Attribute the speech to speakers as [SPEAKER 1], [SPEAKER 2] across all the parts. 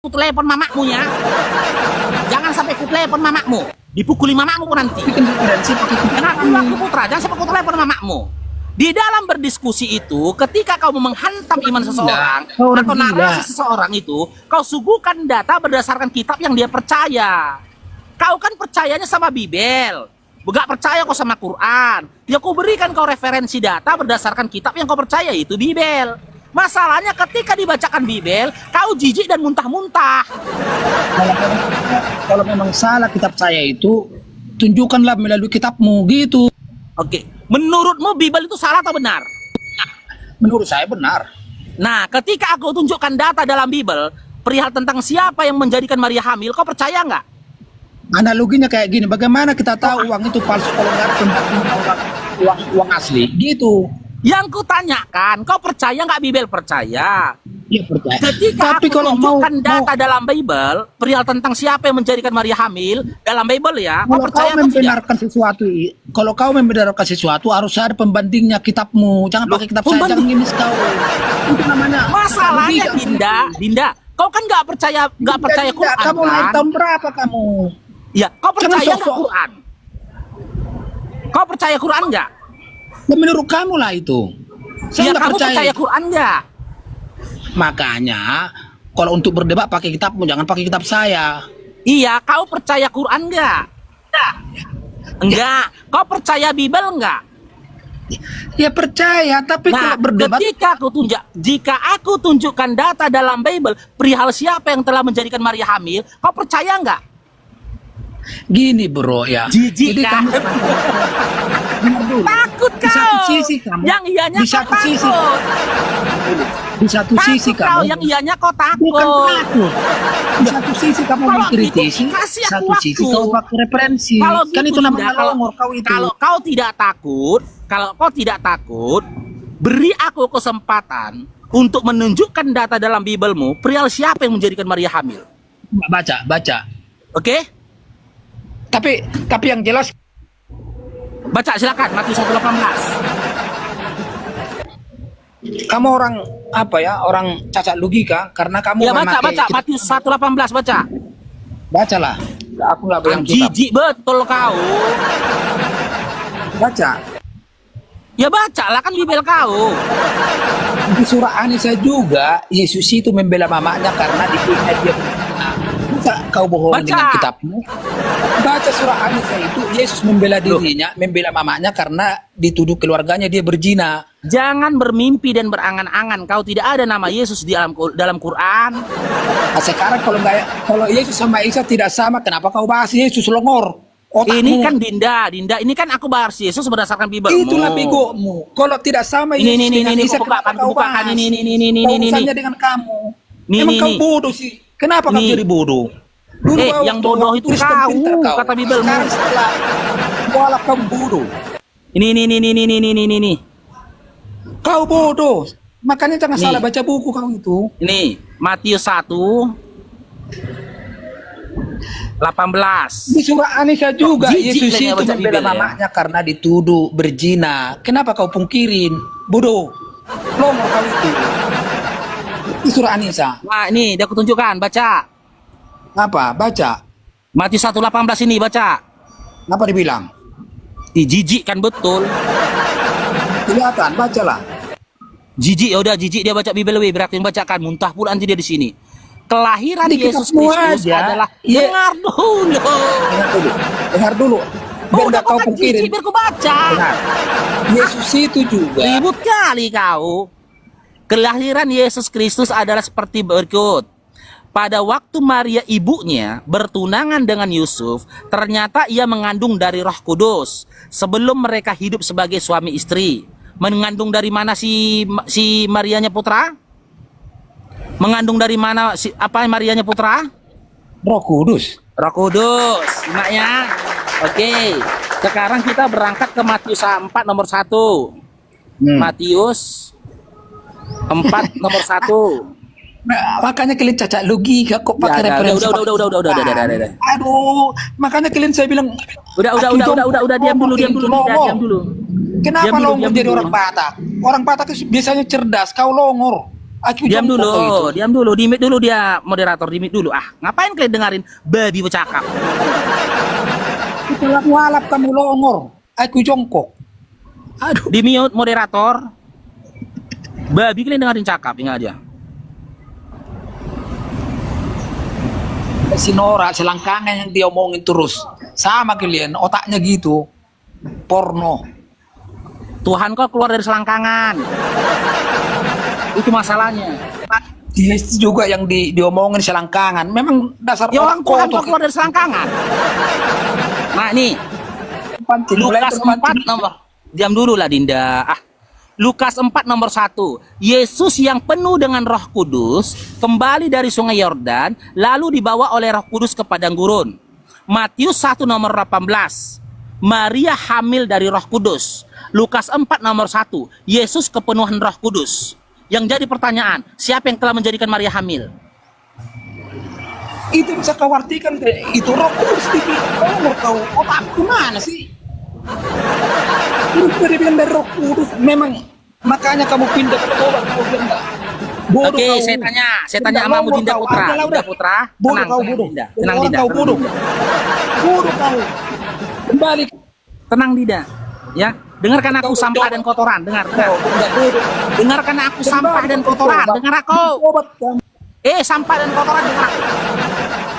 [SPEAKER 1] ku telepon mamamu ya. Jangan sampai ku telepon mamamu. Dipukuli mamamu nanti. Kenapa lu aku putra? Jangan sampai ku telepon mamamu. Di dalam berdiskusi itu, ketika kau menghantam iman seseorang atau narasi seseorang itu, kau suguhkan data berdasarkan kitab yang dia percaya. Kau kan percayanya sama Bibel, gak percaya kau sama Quran. Ya kau berikan kau referensi data berdasarkan kitab yang kau percaya itu Bibel. Masalahnya ketika dibacakan Bibel, kau jijik dan muntah-muntah.
[SPEAKER 2] Kalau memang salah kitab saya itu, tunjukkanlah melalui kitabmu gitu.
[SPEAKER 1] Oke, menurutmu Bibel itu salah atau benar?
[SPEAKER 2] Menurut saya benar.
[SPEAKER 1] Nah, ketika aku tunjukkan data dalam Bibel perihal tentang siapa yang menjadikan Maria hamil, kau percaya nggak?
[SPEAKER 2] Analoginya kayak gini, bagaimana kita tahu uang itu palsu kalau nggak ada uang asli? Gitu.
[SPEAKER 1] Yang kutanyakan, kau percaya nggak Bibel? Percaya.
[SPEAKER 2] Iya percaya.
[SPEAKER 1] Ketika
[SPEAKER 2] Tapi
[SPEAKER 1] aku
[SPEAKER 2] kalau
[SPEAKER 1] tunjukkan data dalam Bible perihal tentang siapa yang menjadikan Maria hamil dalam Bible ya, kau
[SPEAKER 2] kalau
[SPEAKER 1] percaya
[SPEAKER 2] kau
[SPEAKER 1] atau tidak?
[SPEAKER 2] membenarkan sesuatu, kalau kau membenarkan sesuatu harus ada pembandingnya kitabmu. Jangan pakai kitab saya, jangan ngimis kau. Itu namanya.
[SPEAKER 1] Masalahnya Dinda, kau kan nggak percaya Quran
[SPEAKER 2] Kamu naik
[SPEAKER 1] kan?
[SPEAKER 2] tahun berapa kamu?
[SPEAKER 1] Ya, kau percaya
[SPEAKER 2] Jangan
[SPEAKER 1] nggak
[SPEAKER 2] sok-sok.
[SPEAKER 1] Quran? Kau percaya Quran nggak?
[SPEAKER 2] Ya, menurut kamu lah itu.
[SPEAKER 1] Ya,
[SPEAKER 2] Saya nggak
[SPEAKER 1] kamu percaya Quran nggak?
[SPEAKER 2] Makanya kalau untuk berdebat pakai kitabmu, jangan pakai kitab saya.
[SPEAKER 1] Iya, kau percaya Quran nggak? Enggak. Kau percaya Bible nggak?
[SPEAKER 2] Ya percaya, tapi
[SPEAKER 1] Nah,
[SPEAKER 2] kalau berdebat
[SPEAKER 1] jika aku tunjukkan data dalam Bible perihal siapa yang telah menjadikan Maria hamil, kau percaya nggak?
[SPEAKER 2] gini bro ya.
[SPEAKER 1] Jijik
[SPEAKER 2] Jadi
[SPEAKER 1] kan?
[SPEAKER 2] kamu dengar dulu.
[SPEAKER 1] Takut
[SPEAKER 2] Di satu
[SPEAKER 1] kau.
[SPEAKER 2] sisi kamu,
[SPEAKER 1] Yang ianya
[SPEAKER 2] di
[SPEAKER 1] kau
[SPEAKER 2] satu sisi,
[SPEAKER 1] takut.
[SPEAKER 2] di satu sisi
[SPEAKER 1] Takut kau,
[SPEAKER 2] kamu
[SPEAKER 1] yang ianya kau
[SPEAKER 2] bukan
[SPEAKER 1] takut.
[SPEAKER 2] takut. Di satu sisi kamu
[SPEAKER 1] Kalau
[SPEAKER 2] mengkritisi,
[SPEAKER 1] gitu, kasih aku
[SPEAKER 2] satu sisi
[SPEAKER 1] waktu.
[SPEAKER 2] kau pakai referensi.
[SPEAKER 1] Kalau
[SPEAKER 2] Kan
[SPEAKER 1] gitu,
[SPEAKER 2] itu namanya
[SPEAKER 1] Dinda,
[SPEAKER 2] longor kau itu.
[SPEAKER 1] Kalau kau tidak takut, beri aku kesempatan untuk menunjukkan data dalam Bibelmu perihal siapa yang menjadikan Maria hamil.
[SPEAKER 2] Baca.
[SPEAKER 1] Oke?
[SPEAKER 2] Tapi yang jelas
[SPEAKER 1] Baca silakan Matius 1:18.
[SPEAKER 2] kamu orang apa ya? Orang cacat logika karena kamu
[SPEAKER 1] Ya baca
[SPEAKER 2] memakai kitab.
[SPEAKER 1] Matius 1:18 baca.
[SPEAKER 2] Bacalah. Aku nggak bilang kitab.
[SPEAKER 1] Jijik betul kau.
[SPEAKER 2] Baca.
[SPEAKER 1] Ya baca lah kan Bibel kau.
[SPEAKER 2] Di surah An-Nisa juga Yesus itu membela mamanya karena dipikir dia berzina. Masa kau bohong
[SPEAKER 1] Baca.
[SPEAKER 2] dengan kitabmu? Baca surah An-Nisa itu Yesus membela dirinya, membela mamanya karena dituduh keluarganya dia berzina.
[SPEAKER 1] Jangan bermimpi dan berangan-angan kau tidak ada nama Yesus di dalam Quran.
[SPEAKER 2] Nah, sekarang kalau Yesus sama Isa tidak sama, kenapa kau bahas Yesus longor? Otakmu.
[SPEAKER 1] Ini kan Dinda, ini kan aku bahas Yesus berdasarkan Bibelmu.
[SPEAKER 2] Itulah begomu. Kalau tidak sama Yesus dengan Isa, kenapa kau bahas? Kau urusannya dengan kamu. Emang kau bodoh sih. Kenapa kau jadi bodoh? Dulu
[SPEAKER 1] yang bodoh itu kau, kata Bibelmu.
[SPEAKER 2] Sekarang setelah mualaf kamu bodoh.
[SPEAKER 1] Ini.
[SPEAKER 2] Kau bodoh. Makanya jangan salah baca buku kau itu.
[SPEAKER 1] Ini Matius 1:18.
[SPEAKER 2] Di surah An-Nisa juga
[SPEAKER 1] Jijik
[SPEAKER 2] Yesus
[SPEAKER 1] saya
[SPEAKER 2] itu
[SPEAKER 1] baca
[SPEAKER 2] membela
[SPEAKER 1] Bibel ya.
[SPEAKER 2] mamanya karena dituduh berzina. Kenapa kau pungkirin? Bodoh. Longor kau itu. Di surah An-Nisa.
[SPEAKER 1] Nah, ini dia aku tunjukkan, baca.
[SPEAKER 2] Apa? Baca.
[SPEAKER 1] Matius 1:18 ini baca.
[SPEAKER 2] Apa dibilang?
[SPEAKER 1] Jijik kan betul.
[SPEAKER 2] Kelihatan, bacalah.
[SPEAKER 1] Jijik, ya udah jijik dia baca Bibel berarti yang bacakan muntah pula nanti dia di sini. Kelahiran
[SPEAKER 2] Di
[SPEAKER 1] Yesus
[SPEAKER 2] kitabmu
[SPEAKER 1] Kristus
[SPEAKER 2] aja.
[SPEAKER 1] adalah
[SPEAKER 2] Iya. Dengar dulu. Biar
[SPEAKER 1] Udah
[SPEAKER 2] nggak kau
[SPEAKER 1] kau kan
[SPEAKER 2] pungkirin.
[SPEAKER 1] jijik, biar ku baca.
[SPEAKER 2] Dengar. Yesus itu juga.
[SPEAKER 1] Ribut kali kau. Kelahiran Yesus Kristus adalah seperti berikut. Pada waktu Maria ibunya bertunangan dengan Yusuf, ternyata ia mengandung dari Roh Kudus sebelum mereka hidup sebagai suami istri. Mengandung dari mana si Marianya putra? Mengandung dari mana Marianya putra?
[SPEAKER 2] Roh Kudus.
[SPEAKER 1] Roh Kudus, maknya. Oke, sekarang kita berangkat ke Matius 4 nomor 1. Matius 4 nomor 1.
[SPEAKER 2] Nah, makanya kalian cacat logika kok pakai referensi.
[SPEAKER 1] Udah.
[SPEAKER 2] Aduh, makanya kalian saya bilang
[SPEAKER 1] Udah, diam dulu.
[SPEAKER 2] Kenapa
[SPEAKER 1] Diam dulu,
[SPEAKER 2] longor
[SPEAKER 1] diam
[SPEAKER 2] jadi
[SPEAKER 1] dulu.
[SPEAKER 2] orang Batak? Orang Batak itu biasanya cerdas, kau longor. Aku
[SPEAKER 1] Diam
[SPEAKER 2] jongkok kau itu.
[SPEAKER 1] dulu, diam dulu, dimit dulu dia moderator, dimit dulu. Ah, ngapain kalian dengerin babi bercakap?
[SPEAKER 2] Itulah walap kamu longor. Aku jongkok. Aduh.
[SPEAKER 1] Di mute moderator. Babi kalian dengerin cakap, ingat aja.
[SPEAKER 2] Si Nora selangkangan yang dia omongin terus. Sama kalian, otaknya gitu. Porno.
[SPEAKER 1] Tuhan kau keluar dari selangkangan. Itu masalahnya.
[SPEAKER 2] Dia juga yang diomongin selangkangan. Memang dasar
[SPEAKER 1] Ya orang Tuhan kau
[SPEAKER 2] kotor.
[SPEAKER 1] keluar dari selangkangan. Nah nih,
[SPEAKER 2] Pancing,
[SPEAKER 1] Lukas
[SPEAKER 2] mulai
[SPEAKER 1] 4 nomor. Diam dulu lah Dinda. Ah. Lukas 4 nomor 1. Yesus yang penuh dengan Roh Kudus kembali dari Sungai Yordan lalu dibawa oleh Roh Kudus ke padang gurun. Matius 1 nomor 18. Maria hamil dari Roh Kudus. Lukas 4 nomor 1. Yesus kepenuhan Roh Kudus. Yang jadi pertanyaan, siapa yang telah menjadikan Maria hamil?
[SPEAKER 2] itu bisa kau artikan itu Roh Kudus kau otakku mana sih? Itu dari bilang dari Roh Kudus. Memang makanya kamu pindah ke tobat kau bilang bodoh.
[SPEAKER 1] Oke,
[SPEAKER 2] kau.
[SPEAKER 1] saya tanya sama kamu Dinda
[SPEAKER 2] Kau.
[SPEAKER 1] Putra.
[SPEAKER 2] Adalah
[SPEAKER 1] Dinda
[SPEAKER 2] udah.
[SPEAKER 1] Putra,
[SPEAKER 2] Bodoh
[SPEAKER 1] tenang,
[SPEAKER 2] kau
[SPEAKER 1] tenang,
[SPEAKER 2] bodoh.
[SPEAKER 1] Dinda.
[SPEAKER 2] Jadi
[SPEAKER 1] Tenang
[SPEAKER 2] orang
[SPEAKER 1] Dinda.
[SPEAKER 2] kau
[SPEAKER 1] tenang,
[SPEAKER 2] bodoh.
[SPEAKER 1] Dinda.
[SPEAKER 2] Bodoh kau. Kembali
[SPEAKER 1] Tenang Dinda. Ya, dengarkan aku sampah dan kotoran. Dengar, dengar.
[SPEAKER 2] kau. Enggak bodoh.
[SPEAKER 1] Dengarkan aku sampah dan kotoran. Dengar aku.
[SPEAKER 2] Tobat kamu.
[SPEAKER 1] Sampah dan kotoran dengar aku.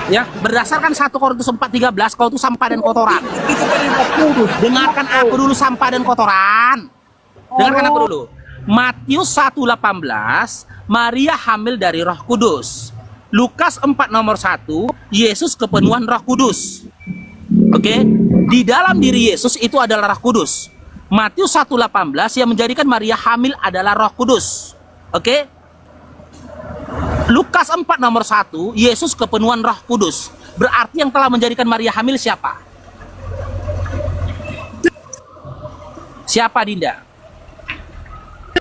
[SPEAKER 1] Ya, berdasarkan 1 Korintus 4:13, kau itu sampah dan kotoran.
[SPEAKER 2] Itu dari Roh Kudus.
[SPEAKER 1] Dengarkan aku dulu sampah dan kotoran. Dengarkan aku dulu. Matius 1:18, Maria hamil dari Roh Kudus. Lukas 4 nomor 1, Yesus kepenuhan Roh Kudus. Oke, di dalam diri Yesus itu adalah Roh Kudus. Matius 1:18 yang menjadikan Maria hamil adalah Roh Kudus. Oke? Lukas 4 nomor 1, Yesus kepenuhan Roh Kudus. Berarti yang telah menjadikan Maria hamil siapa? Siapa Dinda?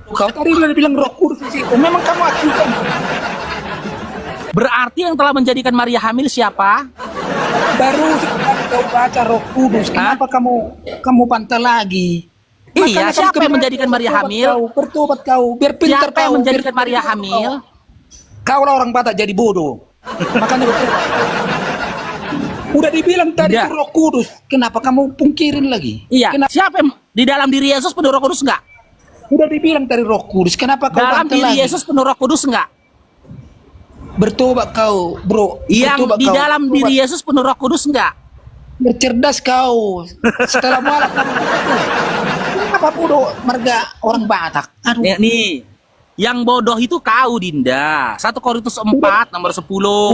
[SPEAKER 2] Kau tadi udah bilang Roh Kudus di situ. Memang kamu acukan.
[SPEAKER 1] Berarti yang telah menjadikan Maria hamil siapa?
[SPEAKER 2] Baru sekarang kau baca Roh Kudus. Kenapa kamu pantas lagi?
[SPEAKER 1] Iya,
[SPEAKER 2] Makanya
[SPEAKER 1] siapa
[SPEAKER 2] kamu
[SPEAKER 1] yang menjadikan Maria
[SPEAKER 2] bertobat
[SPEAKER 1] hamil?
[SPEAKER 2] Bertobat kau, biar pintar
[SPEAKER 1] Siapa yang
[SPEAKER 2] kau.
[SPEAKER 1] menjadikan
[SPEAKER 2] biar
[SPEAKER 1] Maria
[SPEAKER 2] pintar
[SPEAKER 1] hamil?
[SPEAKER 2] Kau lah orang Batak jadi bodoh. Makanya bertobat. Udah dibilang tadi
[SPEAKER 1] Tidak.
[SPEAKER 2] itu Roh Kudus. Kenapa kamu pungkirin lagi?
[SPEAKER 1] Iya.
[SPEAKER 2] Kenapa?
[SPEAKER 1] Siapa yang di dalam diri Yesus penuh Roh Kudus enggak?
[SPEAKER 2] Udah dibilang tadi Roh Kudus. Kenapa kau
[SPEAKER 1] Dalam
[SPEAKER 2] bantah
[SPEAKER 1] diri
[SPEAKER 2] lagi?
[SPEAKER 1] Yesus penuh Roh Kudus enggak?
[SPEAKER 2] Bertobat kau, bro.
[SPEAKER 1] Yang
[SPEAKER 2] Bertobat
[SPEAKER 1] di
[SPEAKER 2] kau.
[SPEAKER 1] dalam
[SPEAKER 2] Bertobat.
[SPEAKER 1] diri Yesus penuh Roh Kudus enggak?
[SPEAKER 2] Bercerdas kau. Setelah malam kamu begitu. Kenapa bodoh marga orang Batak? Aduh.
[SPEAKER 1] Nih, yang bodoh itu kau Dinda. 1 Korintus 4 nomor 10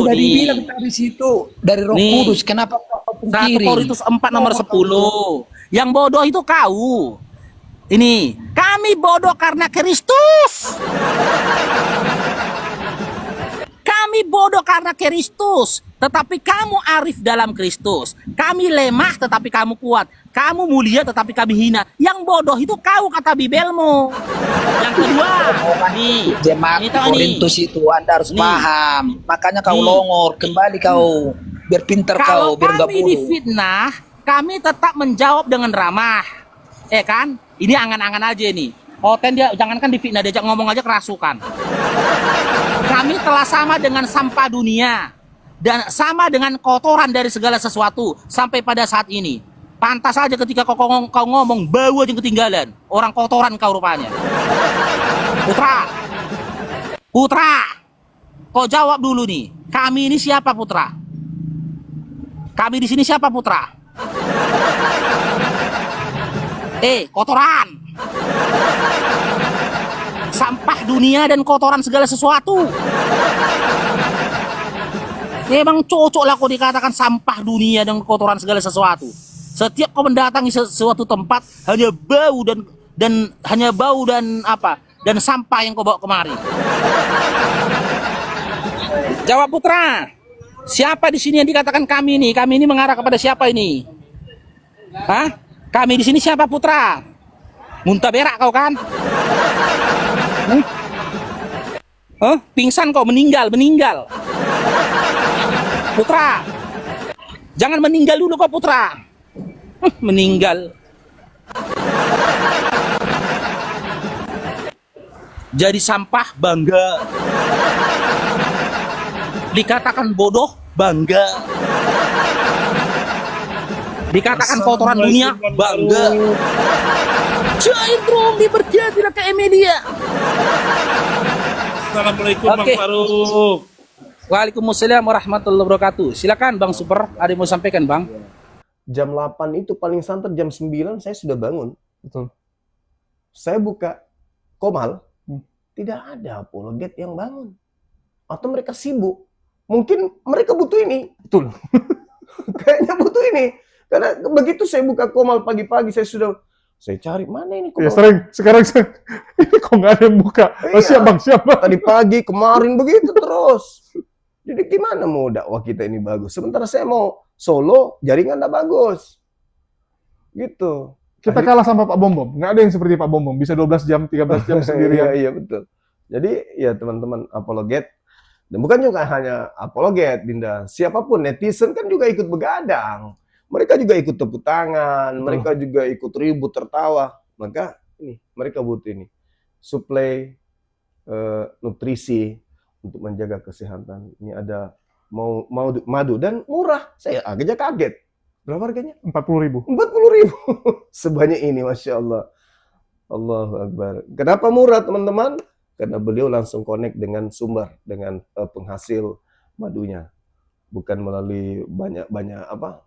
[SPEAKER 2] Udah
[SPEAKER 1] nih.
[SPEAKER 2] dibilang tadi situ dari Roh
[SPEAKER 1] Nih.
[SPEAKER 2] Kudus. Kenapa kau
[SPEAKER 1] 1
[SPEAKER 2] pungkiri?
[SPEAKER 1] Korintus 4 nomor 10. Yang bodoh itu kau. Ini, kami bodoh karena Kristus. Kami bodoh karena Kristus, tetapi kamu arif dalam Kristus. Kami lemah tetapi kamu kuat. Kamu mulia tetapi kami hina. Yang bodoh itu kau kata Bibelmu. Yang kedua, nih.
[SPEAKER 2] Jemaat
[SPEAKER 1] Ini tahu nih.
[SPEAKER 2] Korintus itu Anda harus
[SPEAKER 1] Nih.
[SPEAKER 2] paham. Makanya kau
[SPEAKER 1] Nih.
[SPEAKER 2] longor. Kembali kau. Biar pintar
[SPEAKER 1] Kalau
[SPEAKER 2] kau. Biar nggak
[SPEAKER 1] kami
[SPEAKER 2] bodoh.
[SPEAKER 1] difitnah, kami tetap menjawab dengan ramah. Kan? Ini angan-angan aja nih. Hoten dia jangankan difitnah, diajak ngomong aja kerasukan. Kami telah sama dengan sampah dunia dan sama dengan kotoran dari segala sesuatu sampai pada saat ini. Pantas saja ketika kau ngomong bau aja yang ketinggalan. Orang kotoran kau rupanya. Putra, kau jawab dulu nih. Kami ini siapa Putra? Kami di sini siapa Putra? Kotoran. Sampah dunia dan kotoran segala sesuatu. Emang cocok lah kau dikatakan sampah dunia dan kotoran segala sesuatu. Setiap kau mendatangi sesuatu tempat hanya bau dan apa? Dan sampah yang kau bawa kemari. Jawab Putra. Siapa di sini yang dikatakan kami ini? Kami ini mengarah kepada siapa ini? Hah? Kami di sini siapa Putra? Muntah berak kau kan? Pingsan kau, meninggal. Putra, jangan meninggal dulu kau Putra. Meninggal. Jadi sampah bangga. Dikatakan bodoh bangga. Dikatakan kotoran dunia bangga. Jair dong diberjadilah ke Emilia.
[SPEAKER 3] Assalamualaikum Bang
[SPEAKER 1] Oke.
[SPEAKER 3] Faruk.
[SPEAKER 1] Waalaikumsalam warahmatullahi wabarakatuh. Silakan Bang Super, ada yang mau sampaikan Bang?
[SPEAKER 4] Jam 8 itu paling santer jam 9 saya sudah bangun.
[SPEAKER 5] Betul.
[SPEAKER 4] Saya buka Komal, tidak ada apologet yang bangun. Atau mereka sibuk. Mungkin mereka butuh ini.
[SPEAKER 5] Betul.
[SPEAKER 4] Kayaknya butuh ini. Karena begitu saya buka Komal pagi-pagi, saya cari mana ini
[SPEAKER 5] Ya
[SPEAKER 4] Komal.
[SPEAKER 5] sering. Sekarang ini kok nggak ada yang buka. Oh,
[SPEAKER 4] Iya.
[SPEAKER 5] siap bang, siap bang.
[SPEAKER 4] Tadi pagi, kemarin begitu terus. Jadi gimana mau dakwah kita ini bagus? Sementara saya mau solo, jaringan nggak bagus. Gitu.
[SPEAKER 5] Kita kalah sama Pak Bom Bom. Nggak ada yang seperti Pak Bom Bom. Bisa 12 jam, 13 jam sendirian.
[SPEAKER 4] Iya, betul. Jadi ya teman-teman apologet, dan bukan juga hanya apologet, Dinda. Siapapun netizen kan juga ikut begadang. Mereka juga ikut tepuk tangan, mereka juga ikut ribut tertawa. Maka ini mereka butuh ini suplai nutrisi untuk menjaga kesehatan. Ini ada mau madu dan murah. Saya agaknya kaget. Berapa harganya?
[SPEAKER 5] 40.000.
[SPEAKER 4] 40.000 sebanyak ini, Masya Allah. Allahu Akbar. Kenapa murah teman-teman? Karena beliau langsung connect dengan sumber, dengan penghasil madunya, bukan melalui banyak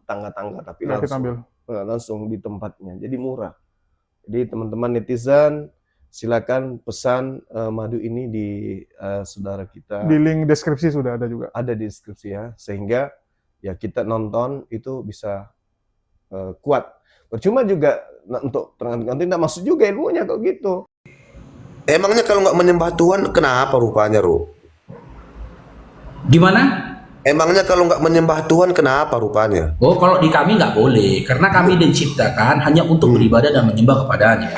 [SPEAKER 4] tangga-tangga, tapi
[SPEAKER 5] Nggak kita ambil.
[SPEAKER 4] langsung di tempatnya. Jadi murah. Jadi teman-teman netizen, silakan pesan madu ini di saudara kita.
[SPEAKER 5] Di link deskripsi sudah ada juga.
[SPEAKER 4] Ada di deskripsi ya, sehingga ya kita nonton itu bisa kuat. Percuma juga untuk nanti tidak masuk juga ilmunya kalau gitu.
[SPEAKER 6] Emangnya kalau nggak menyembah Tuhan, kenapa rupanya, Ru?
[SPEAKER 1] Gimana?
[SPEAKER 6] Emangnya kalau nggak menyembah Tuhan, kenapa rupanya?
[SPEAKER 1] Oh, kalau di kami nggak boleh, karena kami diciptakan hanya untuk beribadah dan menyembah kepadanya.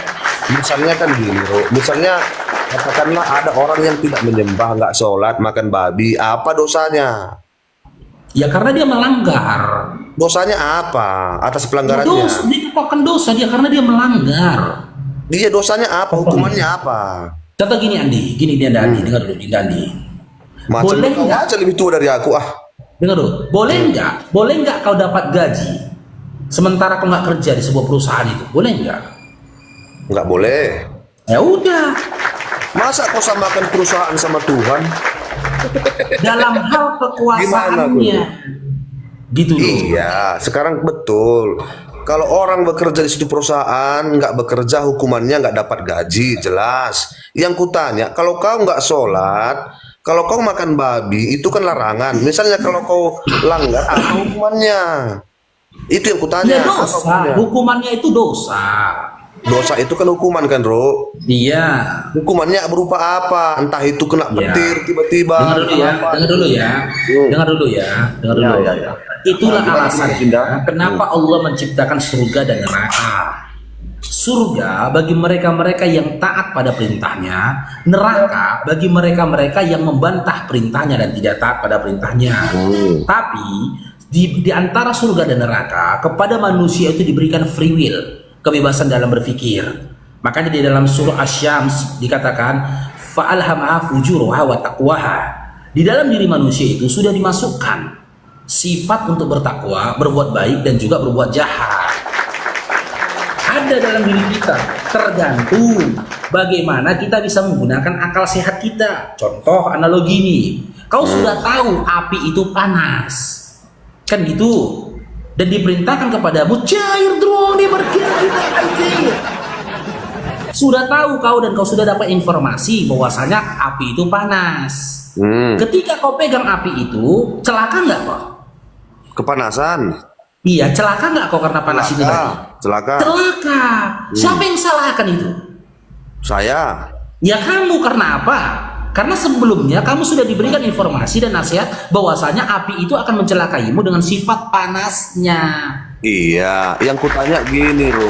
[SPEAKER 6] Misalnya kan gini, Ru. Misalnya, katakanlah ada orang yang tidak menyembah, nggak sholat, makan babi, apa dosanya?
[SPEAKER 1] Ya karena dia melanggar.
[SPEAKER 6] Dosanya apa? Atas pelanggarannya?
[SPEAKER 1] Dosa, dia katakan dosa dia karena dia melanggar.
[SPEAKER 6] Dia dosanya apa? Hukumannya apa?
[SPEAKER 1] Contoh gini Andi, gini dia Andi, dengar dulu Dinda Andi.
[SPEAKER 6] Macam
[SPEAKER 1] Boleh
[SPEAKER 6] kau
[SPEAKER 1] nggak?
[SPEAKER 6] aja lebih tua dari aku, ah.
[SPEAKER 1] Dengar dulu, boleh nggak kau dapat gaji sementara kau nggak kerja di sebuah perusahaan itu? Boleh nggak?
[SPEAKER 6] Nggak boleh.
[SPEAKER 1] Ya udah,
[SPEAKER 6] Masa kau samakan perusahaan sama Tuhan?
[SPEAKER 1] dalam hal kekuasaannya. Gitu loh.
[SPEAKER 6] Iya, sekarang betul. Kalau orang bekerja di situ perusahaan, nggak bekerja, hukumannya nggak dapat gaji, jelas. Yang kutanya, kalau kau nggak sholat, kalau kau makan babi, itu kan larangan. Misalnya kalau kau langgar, apa hukumannya? Itu yang kutanya.
[SPEAKER 1] Ya
[SPEAKER 6] apa
[SPEAKER 1] dosa,
[SPEAKER 6] hukumannya?
[SPEAKER 1] hukumannya itu dosa.
[SPEAKER 6] Dosa itu kan hukuman kan, Bro?
[SPEAKER 1] Iya.
[SPEAKER 6] Hukumannya berupa apa? Entah itu kena
[SPEAKER 1] Ya.
[SPEAKER 6] petir tiba-tiba.
[SPEAKER 1] Dengar dulu ya,
[SPEAKER 6] apa.
[SPEAKER 1] dengar dulu ya, dengar dulu ya, dengar dulu. Itulah alasannya kenapa Allah menciptakan surga dan neraka. Surga bagi mereka-mereka yang taat pada perintahnya, neraka bagi mereka-mereka yang membantah perintahnya dan tidak taat pada perintahnya. Tapi di antara surga dan neraka kepada manusia itu diberikan free will, kebebasan dalam berpikir. Makanya di dalam surah Asy-Syams dikatakan fa'alhamaha fujuraha wa taqwaha. Di dalam diri manusia itu sudah dimasukkan sifat untuk bertakwa, berbuat baik dan juga berbuat jahat. Ada dalam diri kita, tergantung bagaimana kita bisa menggunakan akal sehat kita. Contoh analogi nih, kau sudah tahu api itu panas, kan gitu, dan diperintahkan kepadamu cair drone berkilat. Sudah tahu kau dan kau sudah dapat informasi bahwasanya api itu panas. Ketika kau pegang api itu, celaka nggak kok?
[SPEAKER 6] Kepanasan.
[SPEAKER 1] Iya, celaka nggak kau karena panas itu tadi?
[SPEAKER 6] Celaka.
[SPEAKER 1] Celaka. Siapa yang salahkan itu?
[SPEAKER 6] Saya.
[SPEAKER 1] Ya kamu, karena apa? Karena sebelumnya kamu sudah diberikan informasi dan nasihat bahwasanya api itu akan mencelakaimu dengan sifat panasnya.
[SPEAKER 6] Iya, yang kutanya gini, Ru.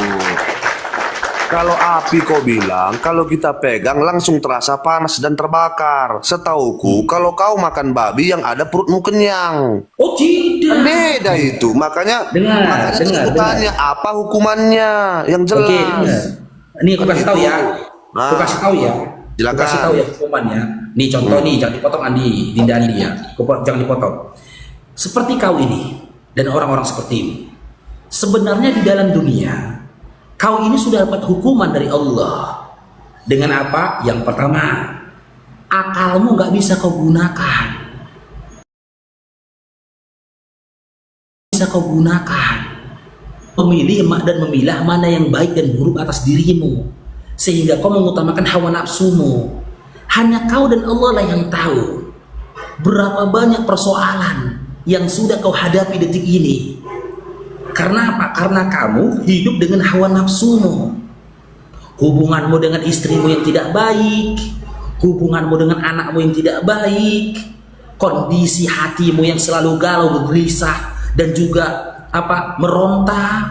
[SPEAKER 6] Kalau api kau bilang, kalau kita pegang langsung terasa panas dan terbakar. Setauku, kalau kau makan babi yang ada perutmu kenyang.
[SPEAKER 1] Oh tidak.
[SPEAKER 6] Beda itu. Makanya terus kutanya, apa hukumannya yang jelas?
[SPEAKER 1] Oke, dengar. Ini aku kasih tahu ya.
[SPEAKER 6] Nah.
[SPEAKER 1] Aku kasih tahu ya. Kasih tahu
[SPEAKER 6] Silakan.
[SPEAKER 1] ya hukumannya. Nih contoh nih, jangan dipotong Andi, Dinda Andi ya. Jangan dipotong. Seperti kau ini dan orang-orang seperti ini. Sebenarnya di dalam dunia, kau ini sudah dapat hukuman dari Allah. Dengan apa? Yang pertama, akalmu nggak bisa kau gunakan. Bisa kau gunakan. Memilih dan memilah mana yang baik dan buruk atas dirimu. Sehingga kau mengutamakan hawa nafsumu. Hanya kau dan Allah lah yang tahu berapa banyak persoalan yang sudah kau hadapi detik ini. Karena apa? Karena kamu hidup dengan hawa nafsumu. Hubunganmu dengan istrimu yang tidak baik, hubunganmu dengan anakmu yang tidak baik, kondisi hatimu yang selalu galau, bergelisah, dan juga meronta,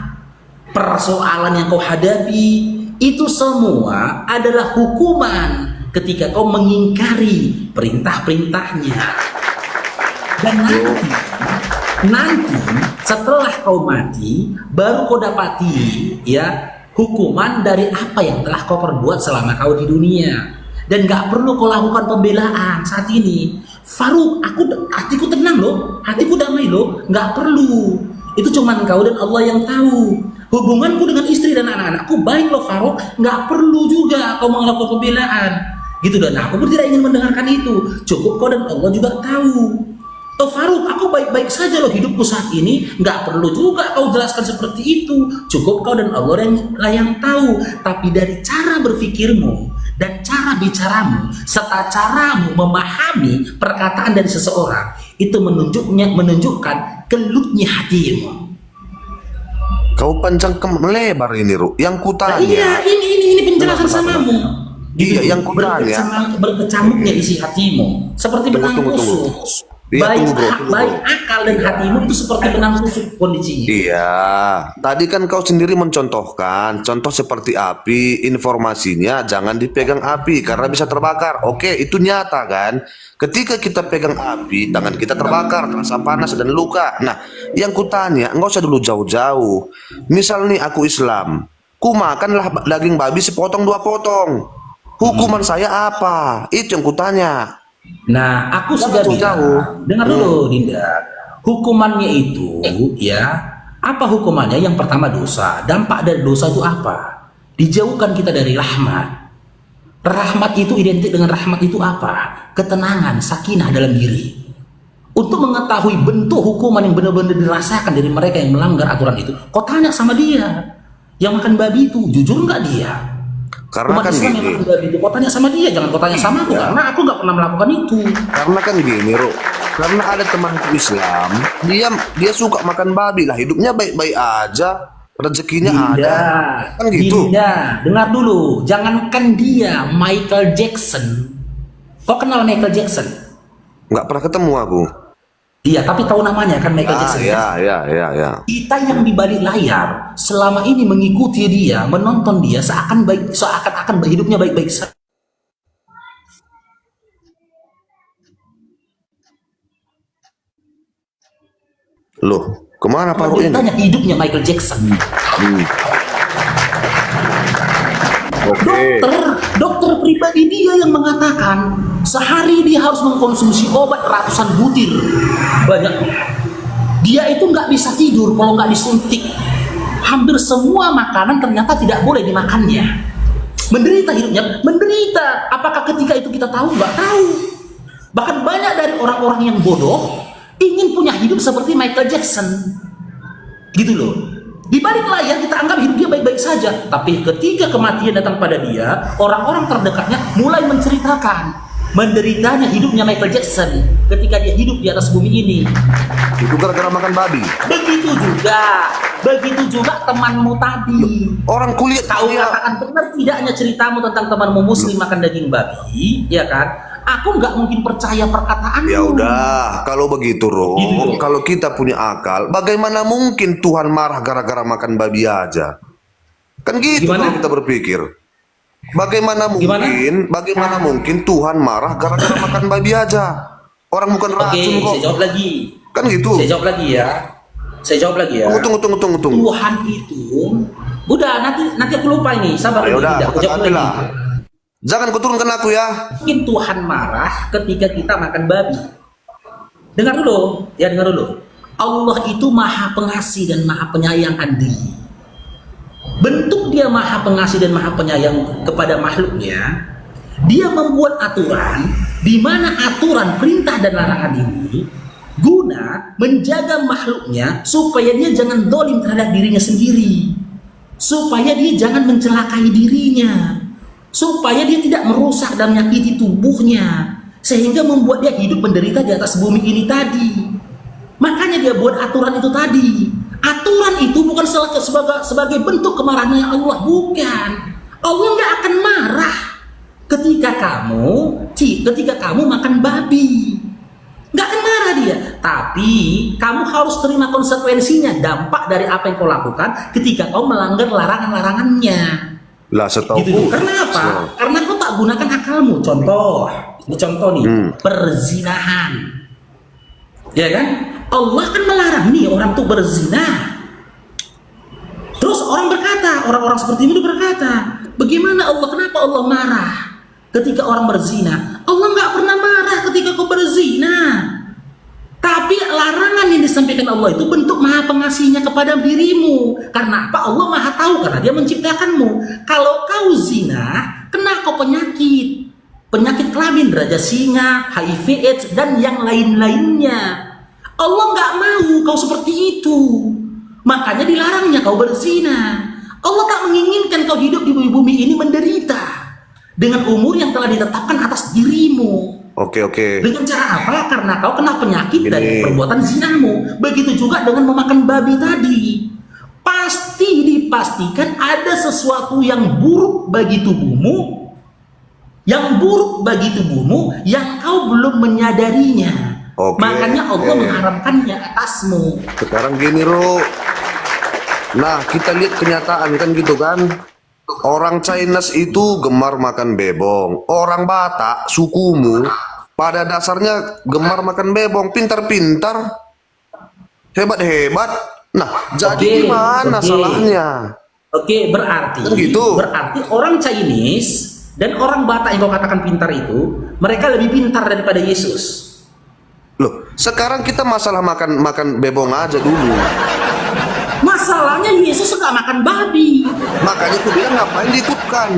[SPEAKER 1] persoalan yang kau hadapi. Itu semua adalah hukuman ketika kau mengingkari perintah-perintahnya. Dan nanti setelah kau mati, baru kau dapati ya hukuman dari apa yang telah kau perbuat selama kau di dunia. Dan gak perlu kau lakukan pembelaan saat ini. Faruk, hatiku tenang loh, hatiku damai loh, gak perlu. Itu cuman kau dan Allah yang tahu. Hubunganku dengan istri dan anak-anakku baik loh Faruk, nggak perlu juga kau melakukan pembelaan. Gitu, dan aku pun tidak ingin mendengarkan itu. Cukup kau dan Allah juga tahu. Oh Faruk, aku baik-baik saja loh hidupku saat ini, nggak perlu juga kau jelaskan seperti itu. Cukup kau dan Allah yang tahu. Tapi dari cara berpikirmu dan cara bicaramu serta caramu memahami perkataan dari seseorang, itu menunjukkan kelutnya hatimu.
[SPEAKER 6] Kau panjang melebar ini, Ru. Yang kutanya.
[SPEAKER 1] Iya, ini penjelasan samamu.
[SPEAKER 6] Iya, yang kutanya.
[SPEAKER 1] Berkecamuknya isi hatimu, seperti benang kusut.
[SPEAKER 6] Iya,
[SPEAKER 1] Baik akal dan hatimu itu seperti benang kusut kondisinya.
[SPEAKER 6] Iya, tadi kan kau sendiri mencontohkan, contoh seperti api, informasinya jangan dipegang api karena bisa terbakar. Oke, itu nyata kan? Ketika kita pegang api, tangan kita terbakar, terasa panas dan luka. Nah, yang kutanya, nggak usah dulu jauh-jauh. Misal nih aku Islam, ku makanlah daging babi sepotong 2 potong. Hukuman saya apa? Itu yang kutanya.
[SPEAKER 1] Nah, aku sudah bilang, dengar dulu Dinda. Hukumannya itu ya, apa hukumannya? Yang pertama dosa. Dampak dari dosa itu apa? Dijauhkan kita dari rahmat. Rahmat itu identik dengan rahmat itu apa? Ketenangan, sakinah dalam diri. Untuk mengetahui bentuk hukuman yang benar-benar dirasakan dari mereka yang melanggar aturan itu, kau tanya sama dia. Yang makan babi itu, jujur nggak dia?
[SPEAKER 6] Karena
[SPEAKER 1] Umat
[SPEAKER 6] kan
[SPEAKER 1] Islam yang
[SPEAKER 6] gini.
[SPEAKER 1] makan babi itu, kau tanya sama dia, jangan kau tanya sama aku, karena aku nggak pernah melakukan itu.
[SPEAKER 6] Karena kan gini, Ro. Karena ada temanku Islam, dia suka makan babi lah, hidupnya baik-baik aja, rezekinya ada. Kan gitu.
[SPEAKER 1] Dinda, dengar dulu, jangankan dia, Michael Jackson. Kau kenal Michael Jackson?
[SPEAKER 6] Nggak pernah ketemu aku.
[SPEAKER 1] Iya, tapi tahu namanya kan Michael Jackson.
[SPEAKER 6] Ya.
[SPEAKER 1] Kita yang di balik layar selama ini mengikuti dia, menonton dia seakan-akan hidupnya baik-baik saja.
[SPEAKER 6] Loh, kemana Faruk ini?
[SPEAKER 1] Tanya hidupnya Michael Jackson.
[SPEAKER 6] Oke.
[SPEAKER 1] Dokter pribadi dia yang mengatakan sehari dia harus mengkonsumsi obat ratusan butir. Banyak. Dia itu nggak bisa tidur kalau nggak disuntik. Hampir semua makanan ternyata tidak boleh dimakannya. Menderita hidupnya, menderita. Apakah ketika itu kita tahu? Nggak tahu. Bahkan banyak dari orang-orang yang bodoh ingin punya hidup seperti Michael Jackson. Gitu loh. Di balik layar kita anggap hidup dia baik-baik saja, tapi ketika kematian datang pada dia, orang-orang terdekatnya mulai menceritakan menderitanya hidupnya Michael Jackson ketika dia hidup di atas bumi ini.
[SPEAKER 6] Itu gara-gara makan babi.
[SPEAKER 1] Begitu juga temanmu tadi.
[SPEAKER 6] Orang kulit
[SPEAKER 1] Kau katakan benar tidaknya ceritamu tentang temanmu muslim makan daging babi, ya kan? Aku nggak mungkin percaya perkataanmu.
[SPEAKER 6] Ya udah, kalau begitu, Ro,
[SPEAKER 1] Gitu.
[SPEAKER 6] kalau kita punya akal, bagaimana mungkin Tuhan marah gara-gara makan babi aja? Kan gitu
[SPEAKER 1] Gimana?
[SPEAKER 6] kalau kita berpikir. Bagaimana mungkin Tuhan marah gara-gara makan babi aja? Orang bukan
[SPEAKER 1] Oke,
[SPEAKER 6] racun kok.
[SPEAKER 1] saya jawab lagi.
[SPEAKER 6] Kan gitu.
[SPEAKER 1] Saya jawab lagi ya.
[SPEAKER 6] Tunggu.
[SPEAKER 1] Tuhan itu, udah nanti aku lupa ini. Sabar
[SPEAKER 6] Ayo
[SPEAKER 1] dulu,
[SPEAKER 6] udah,
[SPEAKER 1] tidak. Aku jawab
[SPEAKER 6] perkataan
[SPEAKER 1] lagi.
[SPEAKER 6] lah. Jangan kau turunkan aku ya.
[SPEAKER 1] Mungkin Tuhan marah ketika kita makan babi. Dengar dulu, ya dengar dulu. Allah itu maha pengasih dan maha penyayang Andri. Bentuk dia maha pengasih dan maha penyayang kepada makhluknya, dia membuat aturan di mana aturan perintah dan larangan ini guna menjaga makhluknya supaya dia jangan dolim terhadap dirinya sendiri, supaya dia jangan mencelakai dirinya, supaya dia tidak merusak dan menyakiti tubuhnya, sehingga membuat dia hidup menderita di atas bumi ini tadi. Makanya dia buat aturan itu tadi. Aturan itu bukan sebagai bentuk kemarahan Allah, bukan. Allah nggak akan marah ketika kamu makan babi. Nggak akan marah dia. Tapi kamu harus terima konsekuensinya, dampak dari apa yang kau lakukan ketika kau melanggar larangan-larangannya.
[SPEAKER 6] Lah setahu
[SPEAKER 1] Gitu. Karena apa? Karena kau tak gunakan akalmu. Ini contoh nih, perzinahan. Ya kan? Allah kan melarang nih orang tuh berzina. Terus orang-orang seperti ini berkata, bagaimana Allah, kenapa Allah marah ketika orang berzina? Allah nggak pernah marah ketika kau berzina. Tapi larangan yang disampaikan Allah itu bentuk maha pengasihnya kepada dirimu. Karena apa? Allah maha tahu karena dia menciptakanmu. Kalau kau zina, kena kau penyakit kelamin, raja singa, HIV AIDS, dan yang lain-lainnya. Allah nggak mau kau seperti itu. Makanya dilarangnya kau berzina. Allah tak menginginkan kau hidup di bumi ini menderita dengan umur yang telah ditetapkan atas dirimu.
[SPEAKER 6] Oke.
[SPEAKER 1] Dengan cara apa? Karena kau kena penyakit dari perbuatan zinamu. Begitu juga dengan memakan babi tadi. Pasti dipastikan ada sesuatu yang buruk bagi tubuhmu, yang kau belum menyadarinya. Makanya Allah mengharamkannya atasmu.
[SPEAKER 6] Sekarang gini, Ro. Nah, kita lihat kenyataan kan gitu kan. Orang Chinese itu gemar makan bebong. Orang Batak, sukumu, pada dasarnya gemar makan bebong. Pintar-pintar. Hebat-hebat. Nah, jadi gimana salahnya?
[SPEAKER 1] Berarti
[SPEAKER 6] gitu.
[SPEAKER 1] berarti orang Chinese dan orang Batak yang kau katakan pintar itu, mereka lebih pintar daripada Yesus.
[SPEAKER 6] Loh, sekarang kita masalah makan bebong aja dulu.
[SPEAKER 1] Masalahnya Yesus nggak makan babi.
[SPEAKER 6] Makanya aku bilang ngapain diikutkan?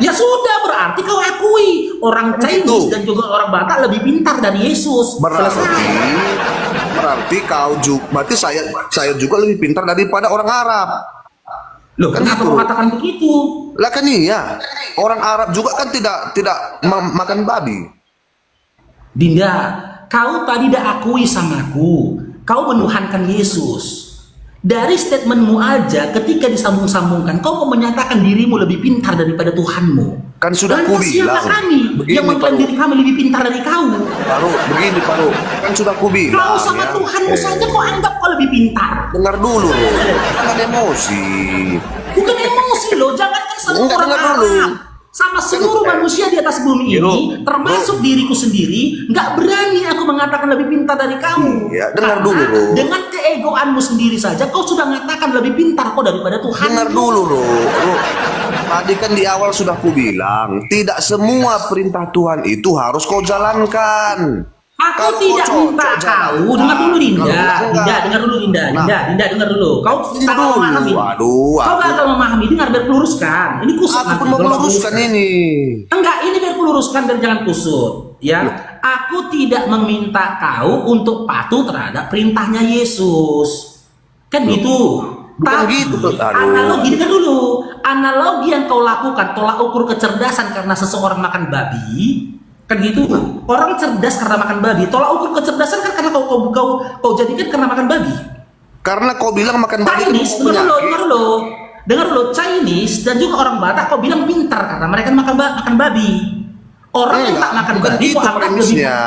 [SPEAKER 1] Ya sudah, berarti kau akui orang Chinese dan juga orang Batak lebih pintar dari Yesus.
[SPEAKER 6] Berarti kau juga, berarti saya juga lebih pintar daripada orang Arab.
[SPEAKER 1] Loh,
[SPEAKER 6] kan
[SPEAKER 1] kenapa
[SPEAKER 6] gitu.
[SPEAKER 1] kau katakan begitu?
[SPEAKER 6] Lah kan iya, orang Arab juga kan tidak makan babi.
[SPEAKER 1] Dinda, kau tadi dah akui samaku, kau menuhankan Yesus. Dari statementmu aja, ketika disambung-sambungkan, kau mau menyatakan dirimu lebih pintar daripada Tuhanmu.
[SPEAKER 6] Kan sudah
[SPEAKER 1] Lantas siapa
[SPEAKER 6] kubilang.
[SPEAKER 1] kami yang mengklaim diri kami lebih pintar dari kau?
[SPEAKER 6] Begini Paru, kan sudah kubilang.
[SPEAKER 1] Kau sama Tuhanmu saja kau anggap kau lebih pintar.
[SPEAKER 6] Dengar dulu, jangan emosi.
[SPEAKER 1] Bukan emosi loh, jangankan semua
[SPEAKER 6] Enggak,
[SPEAKER 1] orang
[SPEAKER 6] dengar dulu.
[SPEAKER 1] Arab, sama seluruh manusia di atas bumi ini, termasuk diriku sendiri, nggak berani aku mengatakan lebih pintar dari kamu.
[SPEAKER 6] Iya, dengar
[SPEAKER 1] Karena
[SPEAKER 6] dulu, Ro.
[SPEAKER 1] dengan keegoanmu sendiri saja, kau sudah mengatakan lebih pintar kau daripada Tuhan.
[SPEAKER 6] Dengar dulu, Ro. Tadi kan di awal sudah kubilang, tidak semua perintah Tuhan itu harus kau jalankan.
[SPEAKER 1] Aku
[SPEAKER 6] Kalau
[SPEAKER 1] tidak
[SPEAKER 6] kau
[SPEAKER 1] minta
[SPEAKER 6] cocok
[SPEAKER 1] kau.
[SPEAKER 6] jalan.
[SPEAKER 1] Dengar dulu, Dinda.
[SPEAKER 6] Kalau
[SPEAKER 1] Dinda,
[SPEAKER 6] enggak.
[SPEAKER 1] dengar dulu, Dinda.
[SPEAKER 6] Nah.
[SPEAKER 1] Dinda, dengar dulu. Kau salah memahami. Kau gagal memahami. Dengar, biar peluruskan. Ini kusut.
[SPEAKER 6] Aku pun mau meluruskan ini.
[SPEAKER 1] Enggak, ini biar peluruskan, biar jangan kusut. Ya, aku tidak meminta kau untuk patuh terhadap perintahnya Yesus. Kan gitu.
[SPEAKER 6] Bukan
[SPEAKER 1] Tapi
[SPEAKER 6] gitu, aduh.
[SPEAKER 1] analogi, dengar dulu. Analogi yang kau lakukan, tolak ukur kecerdasan karena seseorang makan babi. Kan gitu. Orang cerdas karena makan babi. Tolak ukur kecerdasan kan karena kau jadikan karena makan babi.
[SPEAKER 6] Karena kau bilang makan babi itu
[SPEAKER 1] Chinese, dengar dulu, Chinese dan juga orang Batak kau bilang pintar karena mereka makan babi. Orang yang tak makan
[SPEAKER 6] bukan
[SPEAKER 1] babi
[SPEAKER 6] gitu
[SPEAKER 1] kau anggap lebih.
[SPEAKER 6] premisnya.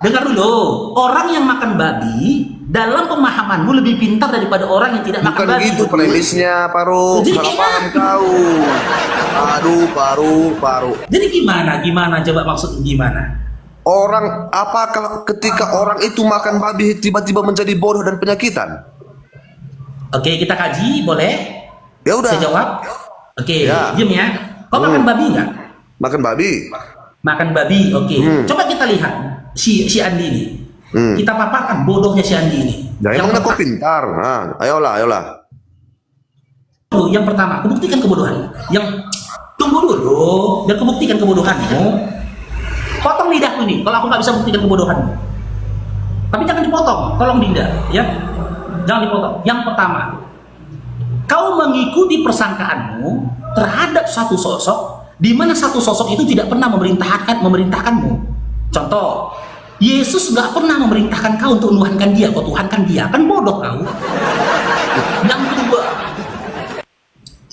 [SPEAKER 1] Dengar dulu, orang yang makan babi dalam pemahamanmu lebih pintar daripada orang yang tidak makan
[SPEAKER 6] Bukan
[SPEAKER 1] babi.
[SPEAKER 6] gitu premisnya, Paru.
[SPEAKER 1] Jadi
[SPEAKER 6] Salah
[SPEAKER 1] gimana?
[SPEAKER 6] paham kau. Aduh, Paru.
[SPEAKER 1] Jadi gimana? Coba maksudnya gimana?
[SPEAKER 6] Orang, apakah ketika orang itu makan babi tiba-tiba menjadi bodoh dan penyakitan?
[SPEAKER 1] Oke, kita kaji, boleh?
[SPEAKER 6] Ya udah.
[SPEAKER 1] Saya jawab. Oke,
[SPEAKER 6] Ya.
[SPEAKER 1] diam ya. Kau makan babi nggak?
[SPEAKER 6] Makan babi.
[SPEAKER 1] Makan babi, oke. Coba kita lihat si Andi ini. Kita paparkan bodohnya si Andi ini.
[SPEAKER 6] Ya, emang aku pintar. Nah, ayolah.
[SPEAKER 1] Yang pertama, kebuktikan kebodohan. Tunggu dulu, biar kebuktikan kebodohanmu. Potong lidahku ini, kalau aku nggak bisa buktikan kebodohanmu. Tapi jangan dipotong, tolong Dinda, ya. Jangan dipotong. Yang pertama, kau mengikuti persangkaanmu terhadap satu sosok, di mana satu sosok itu tidak pernah memerintahkanmu. Contoh, Yesus nggak pernah memerintahkan kau untuk menuhankan dia, kau tuhankan dia, kan bodoh kau. Yang kedua,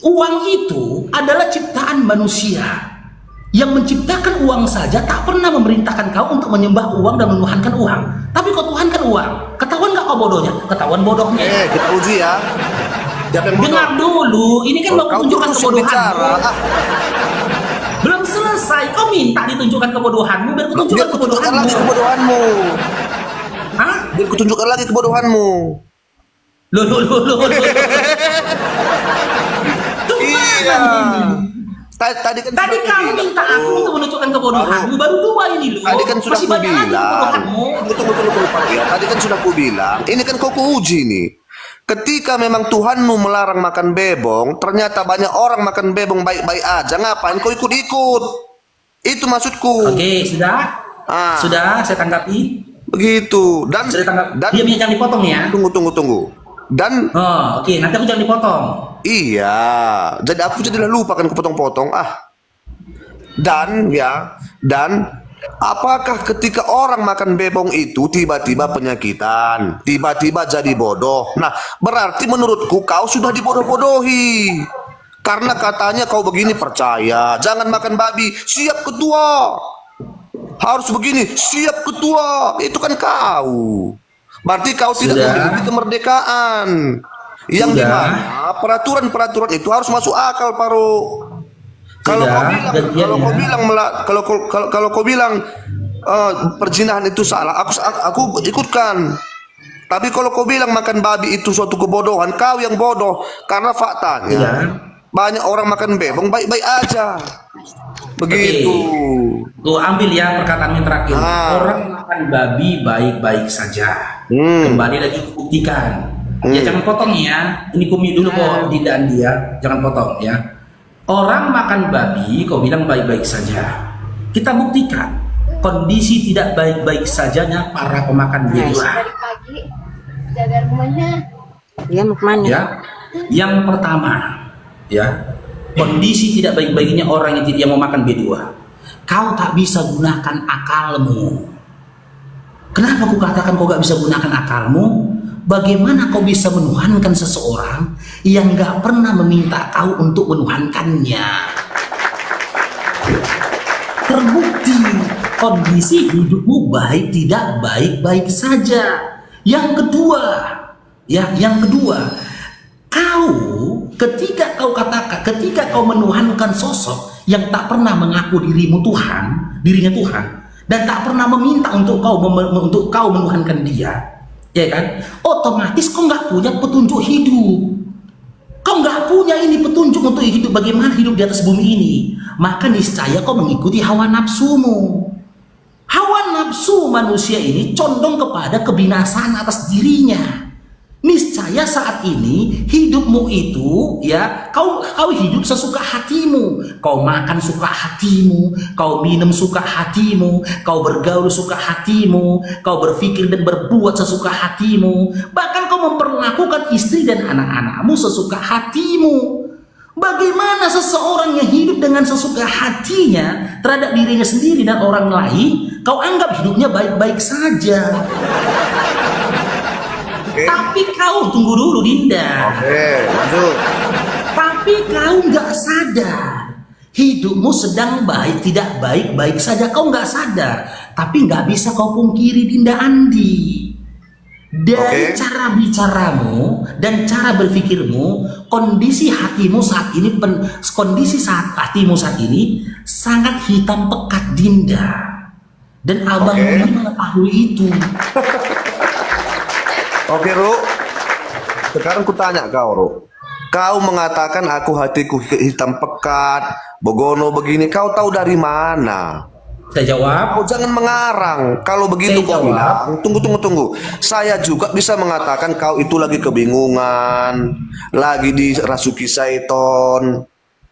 [SPEAKER 1] uang itu adalah ciptaan manusia. Yang menciptakan uang saja tak pernah memerintahkan kau untuk menyembah uang dan menuhankan uang. Tapi kau tuhankan uang. Ketahuan nggak kau bodohnya? Ketahuan bodohnya.
[SPEAKER 6] Kita uji ya. Siapa yang bodoh?
[SPEAKER 1] Dengar dulu, ini kan mau
[SPEAKER 6] Kau
[SPEAKER 1] tunjukkan
[SPEAKER 6] terus
[SPEAKER 1] kebodohanmu.
[SPEAKER 6] bicara.
[SPEAKER 1] Belum selesai, kau minta ditunjukkan kebodohanmu, biar ku tunjukkan
[SPEAKER 6] Biar kutunjukkan lagi
[SPEAKER 1] kebodohanmu.
[SPEAKER 6] kebodohanmu.
[SPEAKER 1] Hah?
[SPEAKER 6] Biar kutunjukkan lagi kebodohanmu.
[SPEAKER 1] Loh.
[SPEAKER 6] Iya. Tadi kan
[SPEAKER 1] Tadi
[SPEAKER 6] sudah
[SPEAKER 1] kamu
[SPEAKER 6] kubilang.
[SPEAKER 1] minta aku untuk menunjukkan kebodohanmu, baru dua ini loh.
[SPEAKER 6] Tadi kan sudah
[SPEAKER 1] Masih banyak lagi
[SPEAKER 6] kubilang.
[SPEAKER 1] kebodohanmu.
[SPEAKER 6] Tunggu, Pak. Ya, tadi kan sudah kubilang. Ini kan kau uji nih. Ketika memang Tuhanmu melarang makan bebong, ternyata banyak orang makan bebong baik-baik aja. Ngapain kau ikut-ikut? Itu maksudku.
[SPEAKER 1] Oke, sudah? Sudah, saya tanggapi.
[SPEAKER 6] Begitu. Dan
[SPEAKER 1] Sudah tanggapi.
[SPEAKER 6] dan
[SPEAKER 1] Diam, jangan dipotong ya.
[SPEAKER 6] tunggu. Dan
[SPEAKER 1] Oh, oke, nanti aku jangan dipotong.
[SPEAKER 6] iya, jadi aku jadilah lupa kan kepotong-potong. Dan apakah ketika orang makan bebong itu tiba-tiba penyakitan, tiba-tiba jadi bodoh? Nah, berarti menurutku kau sudah dibodoh-bodohi. Karena katanya kau begini percaya, jangan makan babi, siap ketua. Harus begini, siap ketua. Itu kan kau. Berarti kau tidak
[SPEAKER 1] Sudah.
[SPEAKER 6] memiliki kemerdekaan. Yang
[SPEAKER 1] Sudah.
[SPEAKER 6] dimana peraturan-peraturan itu harus masuk akal, Paro. Kalau
[SPEAKER 1] Sudah,
[SPEAKER 6] kau bilang,
[SPEAKER 1] gantian
[SPEAKER 6] kalau
[SPEAKER 1] ya.
[SPEAKER 6] kau bilang, kalau kau bilang perzinahan itu salah, aku ikutkan. Tapi kalau kau bilang makan babi itu suatu kebodohan, kau yang bodoh. Karena faktanya
[SPEAKER 1] Iya.
[SPEAKER 6] banyak orang makan bebong baik-baik aja. Begitu.
[SPEAKER 1] Tuh, ambil ya perkataan yang terakhir. Orang makan babi baik-baik saja. Kembali lagi kubuktikan. Ya jangan potong ya. Ini kumi dulu kok Dinda Andi ya. Jangan potong ya. Orang makan babi, kau bilang baik-baik saja. Kita buktikan kondisi tidak baik-baik sajanya para pemakan bebek.
[SPEAKER 3] Dari pagi jaga rumahnya.
[SPEAKER 7] Dia mau kemana?
[SPEAKER 1] Ya, yang pertama, ya kondisi tidak baik-baiknya orang yang mau makan B2. Kau tak bisa gunakan akalmu. Kenapa aku katakan kau gak bisa gunakan akalmu? Bagaimana kau bisa menuhankan seseorang yang gak pernah meminta kau untuk menuhankannya? Terbukti kondisi hidupmu baik tidak baik-baik saja. Yang kedua, kau ketika kau menuhankan sosok yang tak pernah mengaku dirinya Tuhan, dan tak pernah meminta untuk kau menuhankan dia, ya kan? Otomatis kau nggak punya petunjuk hidup. Kau nggak punya ini petunjuk untuk hidup, bagaimana hidup di atas bumi ini. Maka niscaya kau mengikuti hawa nafsumu. Hawa nafsu manusia ini condong kepada kebinasaan atas dirinya. Niscaya saat ini hidupmu itu ya kau hidup sesuka hatimu. Kau makan suka hatimu, kau minum suka hatimu, kau bergaul suka hatimu, kau berpikir dan berbuat sesuka hatimu. Bahkan kau memperlakukan istri dan anak-anakmu sesuka hatimu. Bagaimana seseorang yang hidup dengan sesuka hatinya terhadap dirinya sendiri dan orang lain, kau anggap hidupnya baik-baik saja. Tapi kau tunggu dulu Dinda.
[SPEAKER 6] Lanjut.
[SPEAKER 1] Tapi kau nggak sadar hidupmu sedang baik tidak baik-baik saja, kau nggak sadar. Tapi nggak bisa kau pungkiri Dinda Andi. Dari cara bicaramu dan cara berpikirmu, kondisi hatimu saat ini sangat hitam pekat Dinda. Dan abang ini mengetahui itu.
[SPEAKER 6] Oke, Ru. Sekarang ku tanya kau, Ru. Kau mengatakan aku hatiku hitam pekat, begono begini. Kau tahu dari mana?
[SPEAKER 1] Saya jawab.
[SPEAKER 6] Kau jangan mengarang. Kalau begitu
[SPEAKER 1] Saya
[SPEAKER 6] kau
[SPEAKER 1] jawab.
[SPEAKER 6] bilang, tunggu. Saya juga bisa mengatakan kau itu lagi kebingungan, lagi dirasuki syaiton.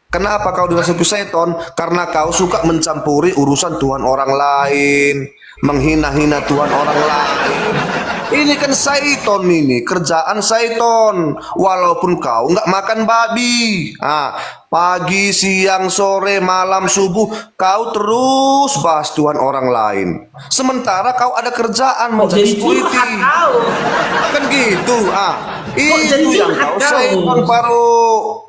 [SPEAKER 6] Kenapa kau dirasuki syaiton? Karena kau suka mencampuri urusan Tuhan orang lain, menghina-hina Tuhan orang lain. Ini kan syaiton ini, kerjaan syaiton. Walaupun kau nggak makan babi, pagi, siang, sore, malam, subuh, kau terus bahas Tuhan orang lain. Sementara kau ada kerjaan
[SPEAKER 1] Jadi
[SPEAKER 6] menjadi
[SPEAKER 1] curhat
[SPEAKER 6] security.
[SPEAKER 1] kau.
[SPEAKER 6] Kan gitu,
[SPEAKER 1] jadi
[SPEAKER 6] itu yang
[SPEAKER 1] curhat
[SPEAKER 6] kau
[SPEAKER 1] kau?
[SPEAKER 6] syaiton baru.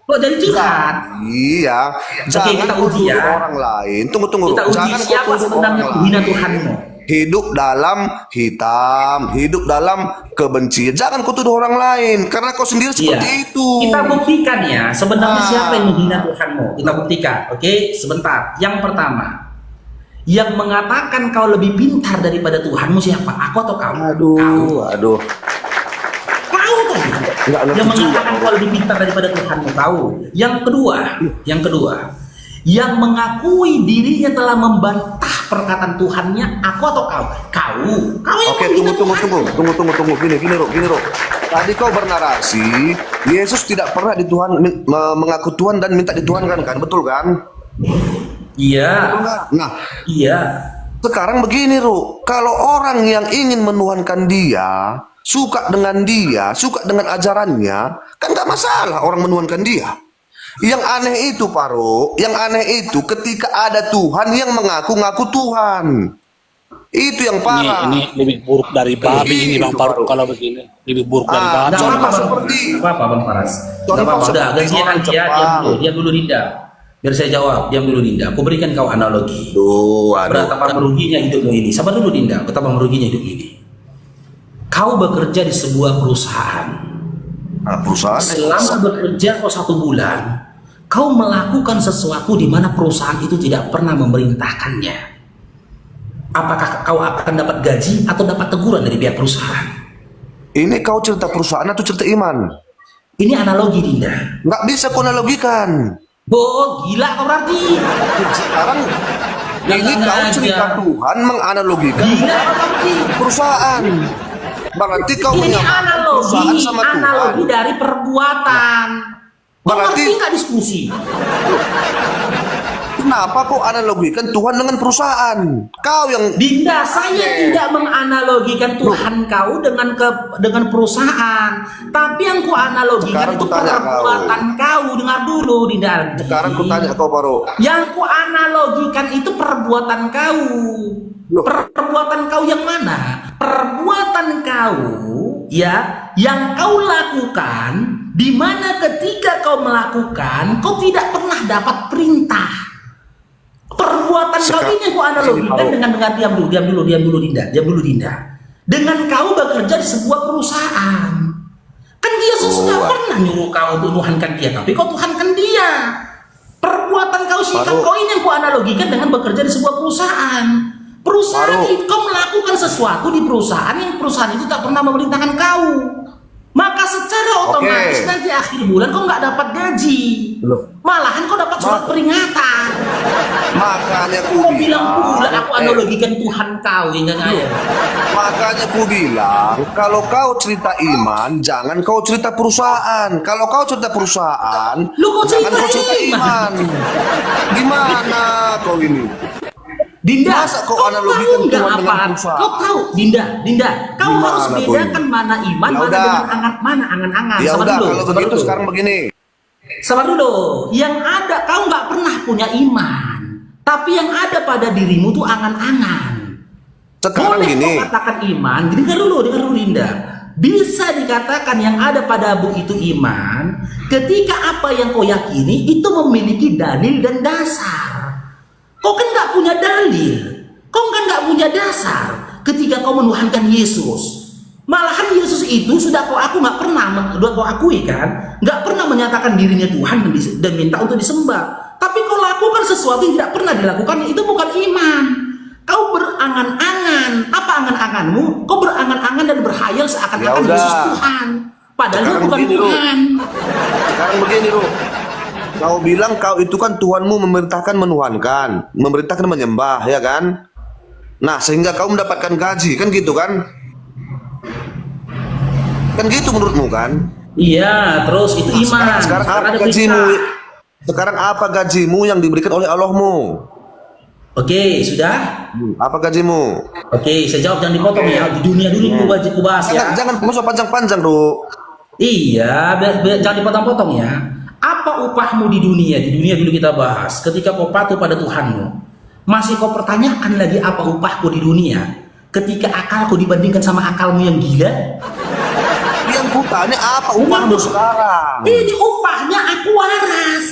[SPEAKER 1] Kok jadi curhat?
[SPEAKER 6] Iya, jangan
[SPEAKER 1] kita
[SPEAKER 6] kau
[SPEAKER 1] uji
[SPEAKER 6] tuduh
[SPEAKER 1] ya.
[SPEAKER 6] orang lain. Tunggu.
[SPEAKER 1] Kita uji
[SPEAKER 6] Jangan kau
[SPEAKER 1] siapa
[SPEAKER 6] tuduh
[SPEAKER 1] sebenarnya
[SPEAKER 6] orang
[SPEAKER 1] penghina
[SPEAKER 6] lain.
[SPEAKER 1] Tuhanmu.
[SPEAKER 6] Hidup dalam hitam, hidup dalam kebencian. Jangan kau tuduh orang lain, karena kau sendiri seperti itu.
[SPEAKER 1] Kita buktikan ya sebenarnya
[SPEAKER 6] Ah.
[SPEAKER 1] siapa yang menghina Tuhanmu. Kita buktikan. Oke, sebentar. Yang pertama, yang mengatakan kau lebih pintar daripada Tuhanmu siapa? Aku atau kamu?
[SPEAKER 6] Aduh.
[SPEAKER 1] Kau tadi.
[SPEAKER 6] Nggak ngerti
[SPEAKER 1] Yang
[SPEAKER 6] juga.
[SPEAKER 1] mengatakan kau lebih pintar daripada Tuhanmu, kau. Yang kedua, yang mengakui dirinya telah membantah perkataan Tuhannya, aku atau kau? Kau yang
[SPEAKER 6] Oke,
[SPEAKER 1] menghina
[SPEAKER 6] tunggu.
[SPEAKER 1] Tuhan.
[SPEAKER 6] Gini, Rok. Tadi kau bernarasi, Yesus tidak pernah mengaku Tuhan dan minta dituhankan, kan? Betul kan?
[SPEAKER 1] Iya.
[SPEAKER 6] Nah,
[SPEAKER 1] Iya.
[SPEAKER 6] sekarang begini, Rok. Kalau orang yang ingin menuhankan dia, suka dengan ajarannya, kan nggak masalah orang menuhankan dia. Yang aneh itu, Pak Ro, ketika ada Tuhan yang mengaku-ngaku Tuhan. Itu yang parah.
[SPEAKER 7] Ini lebih buruk dari babi ini Bang Faruk kalau begini. Lebih buruk dari babi.
[SPEAKER 1] Nggak
[SPEAKER 6] Contoh
[SPEAKER 1] apa-apa,
[SPEAKER 6] seperti-
[SPEAKER 1] Nggak apa-apa, Bang Faras.
[SPEAKER 6] Contoh
[SPEAKER 1] Nggak apa-apa. Udah,
[SPEAKER 6] seperti
[SPEAKER 1] gantian
[SPEAKER 6] orang
[SPEAKER 1] nanti ya.
[SPEAKER 6] Jepang.
[SPEAKER 1] Diam dulu, Dinda. Biar saya jawab. Diam dulu, Dinda. Aku berikan kau analogi. Betapa meruginya hidupmu ini. Sabar dulu, Dinda. Betapa meruginya hidup ini. Kau bekerja di sebuah perusahaan.
[SPEAKER 6] Perusahaan
[SPEAKER 1] Selama bekerja kau 1 bulan, kau melakukan sesuatu di mana perusahaan itu tidak pernah memerintahkannya. Apakah kau akan dapat gaji atau dapat teguran dari pihak perusahaan?
[SPEAKER 6] ini kau cerita perusahaan atau cerita iman?
[SPEAKER 1] Ini analogi, Dinda.
[SPEAKER 6] Nggak bisa kau analogikan.
[SPEAKER 1] Oh, gila kau berarti.
[SPEAKER 6] Nah, sekarang ini
[SPEAKER 1] Nggak
[SPEAKER 6] kau
[SPEAKER 1] aja.
[SPEAKER 6] cerita Tuhan menganalogikan
[SPEAKER 1] Gila kau berarti.
[SPEAKER 6] perusahaan. Berarti kau
[SPEAKER 1] Ini
[SPEAKER 6] menyamakan perusahaan
[SPEAKER 1] analogi,
[SPEAKER 6] sama Tuhan.
[SPEAKER 1] analogi dari perbuatan. Kau
[SPEAKER 6] Berarti-
[SPEAKER 1] ngerti nggak diskusi?
[SPEAKER 6] Kenapa kau analogikan Tuhan dengan perusahaan? Kau yang
[SPEAKER 1] Dinda, saya tidak menganalogikan Tuhan kau dengan perusahaan, tapi yang ku analogikan
[SPEAKER 6] Sekarang
[SPEAKER 1] itu
[SPEAKER 6] ku tanya
[SPEAKER 1] perbuatan kau. Dengar dulu, Dinda.
[SPEAKER 6] sekarang ku tanya kau baru.
[SPEAKER 1] Yang ku analogikan itu perbuatan kau.
[SPEAKER 6] Loh.
[SPEAKER 1] Perbuatan kau yang mana? Perbuatan kau ya yang kau lakukan, di mana ketika kau melakukan kau tidak pernah dapat perintah. Perbuatan kau ini yang ku analogikan dengan diam dulu Dinda. Dengan kau bekerja di sebuah perusahaan. Kan Yesus nggak pernah nyuruh kau untuk menuhankan dia, tapi kau tuhankan dia. Perbuatan kau sikap kau ini yang ku analogikan dengan bekerja di sebuah perusahaan. Perusahaan itu kau melakukan sesuatu di perusahaan yang perusahaan itu tak pernah memerintahkan kau. Maka secara otomatis nanti akhir bulan kau nggak dapat gaji. Malahan kau dapat surat peringatan.
[SPEAKER 6] Makanya ku
[SPEAKER 1] Kau bilang pula
[SPEAKER 6] bilang,
[SPEAKER 1] aku analogikan Tuhan kau hingga ngaya.
[SPEAKER 6] makanya ku bilang, kalau kau cerita iman, jangan kau cerita perusahaan. Kalau kau cerita perusahaan,
[SPEAKER 1] Lu kok
[SPEAKER 6] jangan
[SPEAKER 1] cerita
[SPEAKER 6] kau cerita
[SPEAKER 1] iman?
[SPEAKER 6] iman. Gimana kau ini?
[SPEAKER 1] Dinda,
[SPEAKER 6] Masa kau
[SPEAKER 1] kau
[SPEAKER 6] analogikan
[SPEAKER 1] tahu nggak
[SPEAKER 6] Tuhan dengan
[SPEAKER 1] apa?
[SPEAKER 6] perusahaan?
[SPEAKER 1] Kau tahu, Dinda, kau
[SPEAKER 6] Gimana
[SPEAKER 1] harus
[SPEAKER 6] kau
[SPEAKER 1] bedakan
[SPEAKER 6] ini?
[SPEAKER 1] mana iman,
[SPEAKER 6] Ya
[SPEAKER 1] mana
[SPEAKER 6] udah.
[SPEAKER 1] dengan mana angan-angan.
[SPEAKER 6] Ya
[SPEAKER 1] Sabar
[SPEAKER 6] udah,
[SPEAKER 1] dulu,
[SPEAKER 6] kalau
[SPEAKER 1] sabar
[SPEAKER 6] begitu
[SPEAKER 1] dulu.
[SPEAKER 6] sekarang begini.
[SPEAKER 1] Sabar dulu, yang ada kau nggak pernah punya iman, tapi yang ada pada dirimu tuh angan-angan.
[SPEAKER 6] Sekarang
[SPEAKER 1] Boleh
[SPEAKER 6] gini.
[SPEAKER 1] kau katakan iman, dengar dulu Dinda. Bisa dikatakan yang ada pada abu itu iman, ketika apa yang kau yakini itu memiliki dalil dan dasar. Kau kan nggak punya dalil, kau kan nggak punya dasar ketika kau menuhankan Yesus. Malahan Yesus itu sudah kau akui kan, nggak pernah menyatakan dirinya Tuhan dan minta untuk disembah. Tapi kau lakukan sesuatu yang tidak pernah dilakukan, itu bukan iman. Kau berangan-angan, apa angan-anganmu? Kau berangan-angan dan berhayal seakan-akan
[SPEAKER 6] Ya udah.
[SPEAKER 1] Yesus Tuhan, padahal dia
[SPEAKER 6] Sekarang
[SPEAKER 1] bukan
[SPEAKER 6] begini, Ru.
[SPEAKER 1] Tuhan.
[SPEAKER 6] Sekarang begini Ru, kau bilang kau itu kan Tuhanmu memerintahkan menuhankan, memerintahkan menyembah, ya kan? Nah, sehingga kau mendapatkan gaji, kan gitu kan? Kan gitu menurutmu kan?
[SPEAKER 1] Iya, terus itu iman.
[SPEAKER 6] Sekarang apa
[SPEAKER 1] ada
[SPEAKER 6] gajimu?
[SPEAKER 1] berita.
[SPEAKER 6] Sekarang apa gajimu yang diberikan oleh Allahmu?
[SPEAKER 1] Oke, sudah?
[SPEAKER 6] Apa gajimu?
[SPEAKER 1] Oke, saya jawab, jangan dipotong ya. Di dunia dulu ku bahas ya.
[SPEAKER 6] Jangan usah panjang-panjang, Ru.
[SPEAKER 1] Iya, jangan dipotong-potong ya. Apa upahmu di dunia? Di dunia dulu kita bahas. Ketika kau patuh pada Tuhanmu, masih kau pertanyakan lagi apa upahku di dunia? Ketika akalku dibandingkan sama akalmu yang gila?
[SPEAKER 6] Yang kutanya apa upahmu sekarang?
[SPEAKER 1] Ini upahnya aku waras.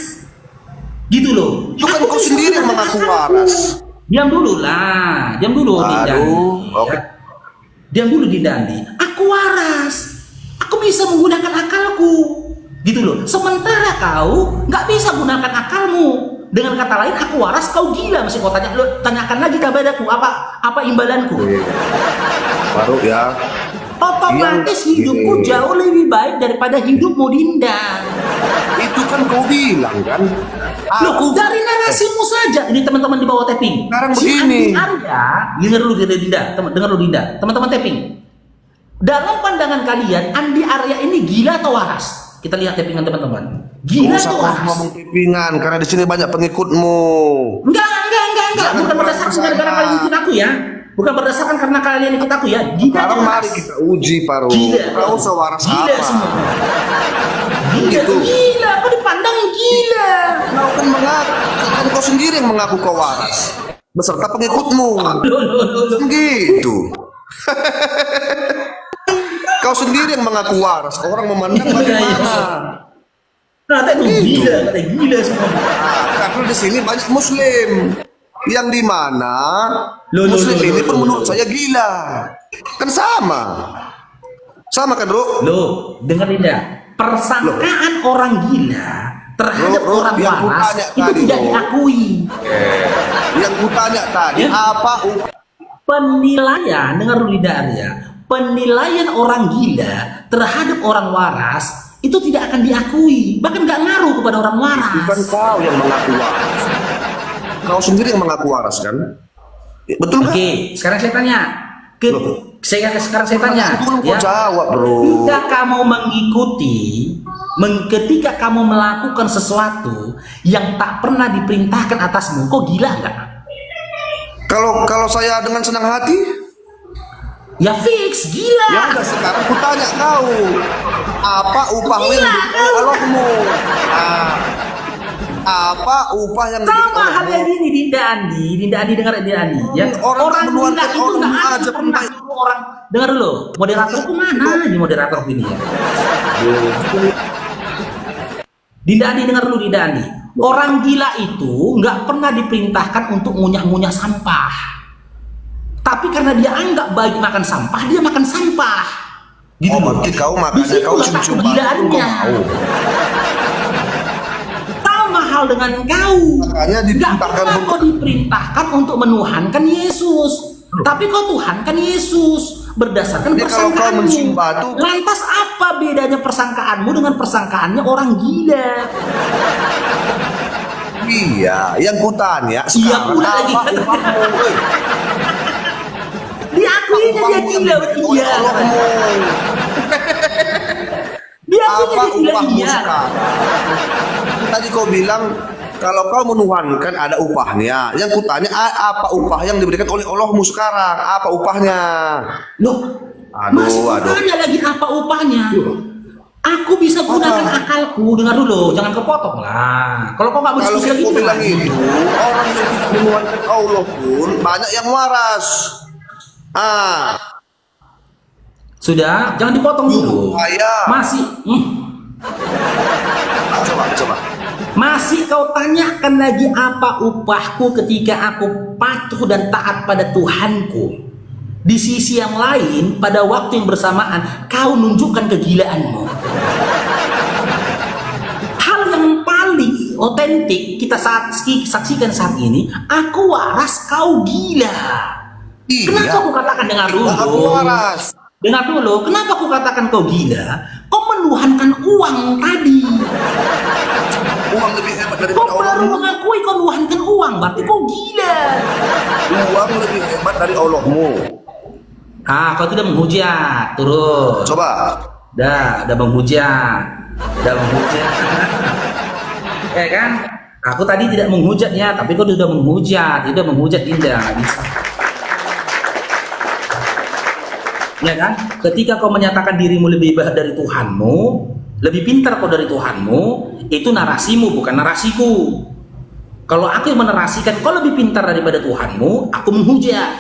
[SPEAKER 1] Gitu loh.
[SPEAKER 6] Itu kan kau sendiri yang mengaku waras.
[SPEAKER 1] Diam dulu lah, diam dulu Dinda.
[SPEAKER 6] Oke.
[SPEAKER 1] Diam dulu Dinda. Aku waras. Aku bisa menggunakan akalku. Gitu loh. Sementara kau nggak bisa gunakan akalmu. Dengan kata lain, aku waras, kau gila. Masih kau tanyakan lagi kepadaku apa imbalanku.
[SPEAKER 6] Baru ya.
[SPEAKER 1] Otomatis
[SPEAKER 6] Yang-
[SPEAKER 1] hidupku jauh lebih baik daripada hidupmu Dinda.
[SPEAKER 6] Itu kan kau bilang kan.
[SPEAKER 1] Loh, dari narasimu saja. Ini teman-teman di bawah tapping.
[SPEAKER 6] Sekarang
[SPEAKER 1] Si
[SPEAKER 6] begini.
[SPEAKER 1] Andi Arya, dengar dulu Dinda, dengar dulu Dinda. Teman-teman tapping. Dalam pandangan kalian, Andi Arya ini gila atau waras? Kita lihat tappingan teman-teman. Gila
[SPEAKER 6] Usah
[SPEAKER 1] atau
[SPEAKER 6] kau
[SPEAKER 1] waras?
[SPEAKER 6] ngomong tipingan karena di sini banyak pengikutmu.
[SPEAKER 1] Enggak.
[SPEAKER 6] Jangan
[SPEAKER 1] Bukan berdasarkan
[SPEAKER 6] merasa
[SPEAKER 1] gara-gara kalian ikut aku ya. Bukan berdasarkan karena kalian ikut aku ya. Gila atau
[SPEAKER 6] Sekarang
[SPEAKER 1] waras?
[SPEAKER 6] mari kita uji Paru.
[SPEAKER 1] Gila.
[SPEAKER 6] Kau usah waras
[SPEAKER 1] Gila
[SPEAKER 6] apa?
[SPEAKER 1] semua. Gila,
[SPEAKER 6] Gitu.
[SPEAKER 1] gila. Kau dipandang gila.
[SPEAKER 6] Kau kan mengaku, kan kau sendiri yang mengaku kau waras beserta pengikutmu.
[SPEAKER 1] Loh.
[SPEAKER 6] Gitu. Kau sendiri yang mengaku waras. Orang memandang bagaimana?
[SPEAKER 1] Kata itu gila semua.
[SPEAKER 6] Karena di sini banyak Muslim yang dimana
[SPEAKER 1] Loh,
[SPEAKER 6] Muslim
[SPEAKER 1] loh,
[SPEAKER 6] ini
[SPEAKER 1] loh,
[SPEAKER 6] pun
[SPEAKER 1] loh.
[SPEAKER 6] menurut saya gila. Kan sama kan, Bro?
[SPEAKER 1] Loh, dengar Dinda. Persangkaan orang gila terhadap
[SPEAKER 6] Loh,
[SPEAKER 1] orang
[SPEAKER 6] yang
[SPEAKER 1] waras
[SPEAKER 6] kutanya
[SPEAKER 1] itu
[SPEAKER 6] tadi,
[SPEAKER 1] tidak
[SPEAKER 6] loh.
[SPEAKER 1] diakui.
[SPEAKER 6] Yang kutanya tadi
[SPEAKER 1] Ya.
[SPEAKER 6] apa
[SPEAKER 1] Penilaian, dengar dulu Dinda Arya. Penilaian orang gila terhadap orang waras itu tidak akan diakui, bahkan nggak ngaruh kepada orang waras.
[SPEAKER 6] bukan kau yang mengaku waras. Kau sendiri yang mengaku waras kan? Betul kan?
[SPEAKER 1] Oke, sekarang saya tanya.
[SPEAKER 6] Loh.
[SPEAKER 1] Sekarang saya tanya.
[SPEAKER 6] Itu belum kau jawab, Bro.
[SPEAKER 1] Ketika kamu mengikuti, ketika kamu melakukan sesuatu yang tak pernah diperintahkan atasmu, kok gila nggak?
[SPEAKER 6] Kalau saya dengan senang hati,
[SPEAKER 1] Ya fix, gila.
[SPEAKER 6] ya udah sekarang kutanya kau, apa upahmu yang diberikan oleh Allahmu? Apa upah yang diberikan
[SPEAKER 1] Sama
[SPEAKER 6] oleh
[SPEAKER 1] halnya
[SPEAKER 6] Allahmu?
[SPEAKER 1] gini Dinda Andi dengar Dinda Andi ya.
[SPEAKER 6] Orang
[SPEAKER 1] Orang
[SPEAKER 6] menuhankan
[SPEAKER 1] gila itu
[SPEAKER 6] Allah
[SPEAKER 1] nggak ada
[SPEAKER 6] aja
[SPEAKER 1] pernah orang. Dengar dulu, moderatorku mana ini moderator ini ya? Dinda Andi dengar dulu Dinda Andi. Orang gila itu nggak pernah diperintahkan untuk ngunyah-ngunyah sampah. Tapi karena dia anggap baik makan sampah, dia makan sampah. Gitu
[SPEAKER 6] Oh,
[SPEAKER 1] loh.
[SPEAKER 6] berarti kau
[SPEAKER 1] Di
[SPEAKER 6] makanya
[SPEAKER 1] situ
[SPEAKER 6] kau
[SPEAKER 1] letak
[SPEAKER 6] cium-cium batu
[SPEAKER 1] kegilaannya.
[SPEAKER 6] kau mau.
[SPEAKER 1] Sama hal dengan kau.
[SPEAKER 6] Makanya
[SPEAKER 1] Nggak
[SPEAKER 6] diperintahkan
[SPEAKER 1] pernah
[SPEAKER 6] untuk-
[SPEAKER 1] kau diperintahkan untuk menuhankan Yesus. Tapi kau tuhankan Yesus berdasarkan
[SPEAKER 6] Jadi kalau kau
[SPEAKER 1] persangkaanmu.
[SPEAKER 6] mencium batu-
[SPEAKER 1] Lantas apa bedanya persangkaanmu dengan persangkaannya orang gila?
[SPEAKER 6] Iya, yang kutanya
[SPEAKER 1] Iya
[SPEAKER 6] sekarang
[SPEAKER 1] pula lagi.
[SPEAKER 6] apa upahmu? Woi,
[SPEAKER 1] Diakuinya dia
[SPEAKER 6] upahmu yang
[SPEAKER 1] gila,
[SPEAKER 6] diberikan oleh
[SPEAKER 1] iya.
[SPEAKER 6] Allahmu.
[SPEAKER 1] Diakuinya
[SPEAKER 6] Apa
[SPEAKER 1] dia gila,
[SPEAKER 6] upahmu
[SPEAKER 1] iya.
[SPEAKER 6] sekarang? Tadi kau bilang kalau kau menuhankan ada upahnya. Yang kutanya apa upah yang diberikan oleh Allahmu sekarang? Apa upahnya?
[SPEAKER 1] Loh, masih tanya lagi apa upahnya? Aku bisa gunakan akalku, dengar dulu, jangan kepotong lah. Kalau kau nggak
[SPEAKER 6] Kalau
[SPEAKER 1] berdiskusi lagi,
[SPEAKER 6] kau bilang
[SPEAKER 1] gimana?
[SPEAKER 6] itu, orang yang tidak menuhankan Allah pun banyak yang waras.
[SPEAKER 1] Sudah, jangan dipotong dulu.
[SPEAKER 6] Saya.
[SPEAKER 1] Masih,
[SPEAKER 6] Coba.
[SPEAKER 1] masih kau tanyakan lagi apa upahku ketika aku patuh dan taat pada Tuhanku. Di sisi yang lain, pada waktu yang bersamaan, kau nunjukkan kegilaanmu. Hal yang paling otentik kita saksikan saat ini, aku waras, kau gila.
[SPEAKER 6] Iya.
[SPEAKER 1] Kenapa aku katakan dengar dulu?
[SPEAKER 6] Aku waras.
[SPEAKER 1] Dengar dulu, kenapa aku katakan kau gila? Kau menuhankan uang tadi.
[SPEAKER 6] Uang lebih hebat
[SPEAKER 1] Kau
[SPEAKER 6] daripada
[SPEAKER 1] baru
[SPEAKER 6] Allahmu.
[SPEAKER 1] mengakui kau menuhankan uang, berarti kau gila.
[SPEAKER 6] Uang lebih hebat dari Allahmu.
[SPEAKER 1] Ah, kau tidak menghujat, turun.
[SPEAKER 6] Coba.
[SPEAKER 1] Dah menghujat. Ya kan? Aku tadi tidak menghujatnya, tapi kau sudah menghujat. Sudah menghujat Dinda, nggak bisa. Ya kan? Ketika kau menyatakan dirimu lebih baik dari Tuhanmu, lebih pintar kau dari Tuhanmu, itu narasimu, bukan narasiku. Kalau aku yang menarasikan kau lebih pintar daripada Tuhanmu, aku menghujat.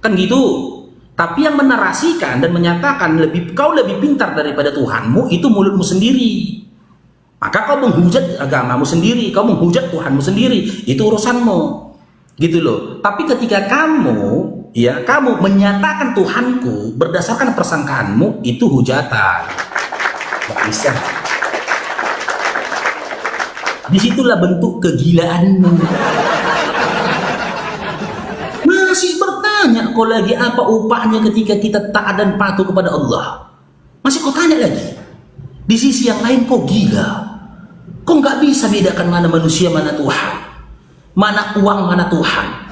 [SPEAKER 1] Kan gitu. Tapi yang menarasikan dan menyatakan kau lebih pintar daripada Tuhanmu, itu mulutmu sendiri. Maka kau menghujat agamamu sendiri, kau menghujat Tuhanmu sendiri, itu urusanmu. Gitu loh. Tapi ketika kamu menyatakan Tuhanku berdasarkan persangkaanmu, itu hujatan. Nggak bisa. Disitulah bentuk kegilaanmu. Masih bertanya kau lagi apa upahnya ketika kita taat dan patuh kepada Allah? Masih kau tanya lagi? Di sisi yang lain kau gila. Kau nggak bisa bedakan mana manusia, mana Tuhan. Mana uang, mana Tuhan.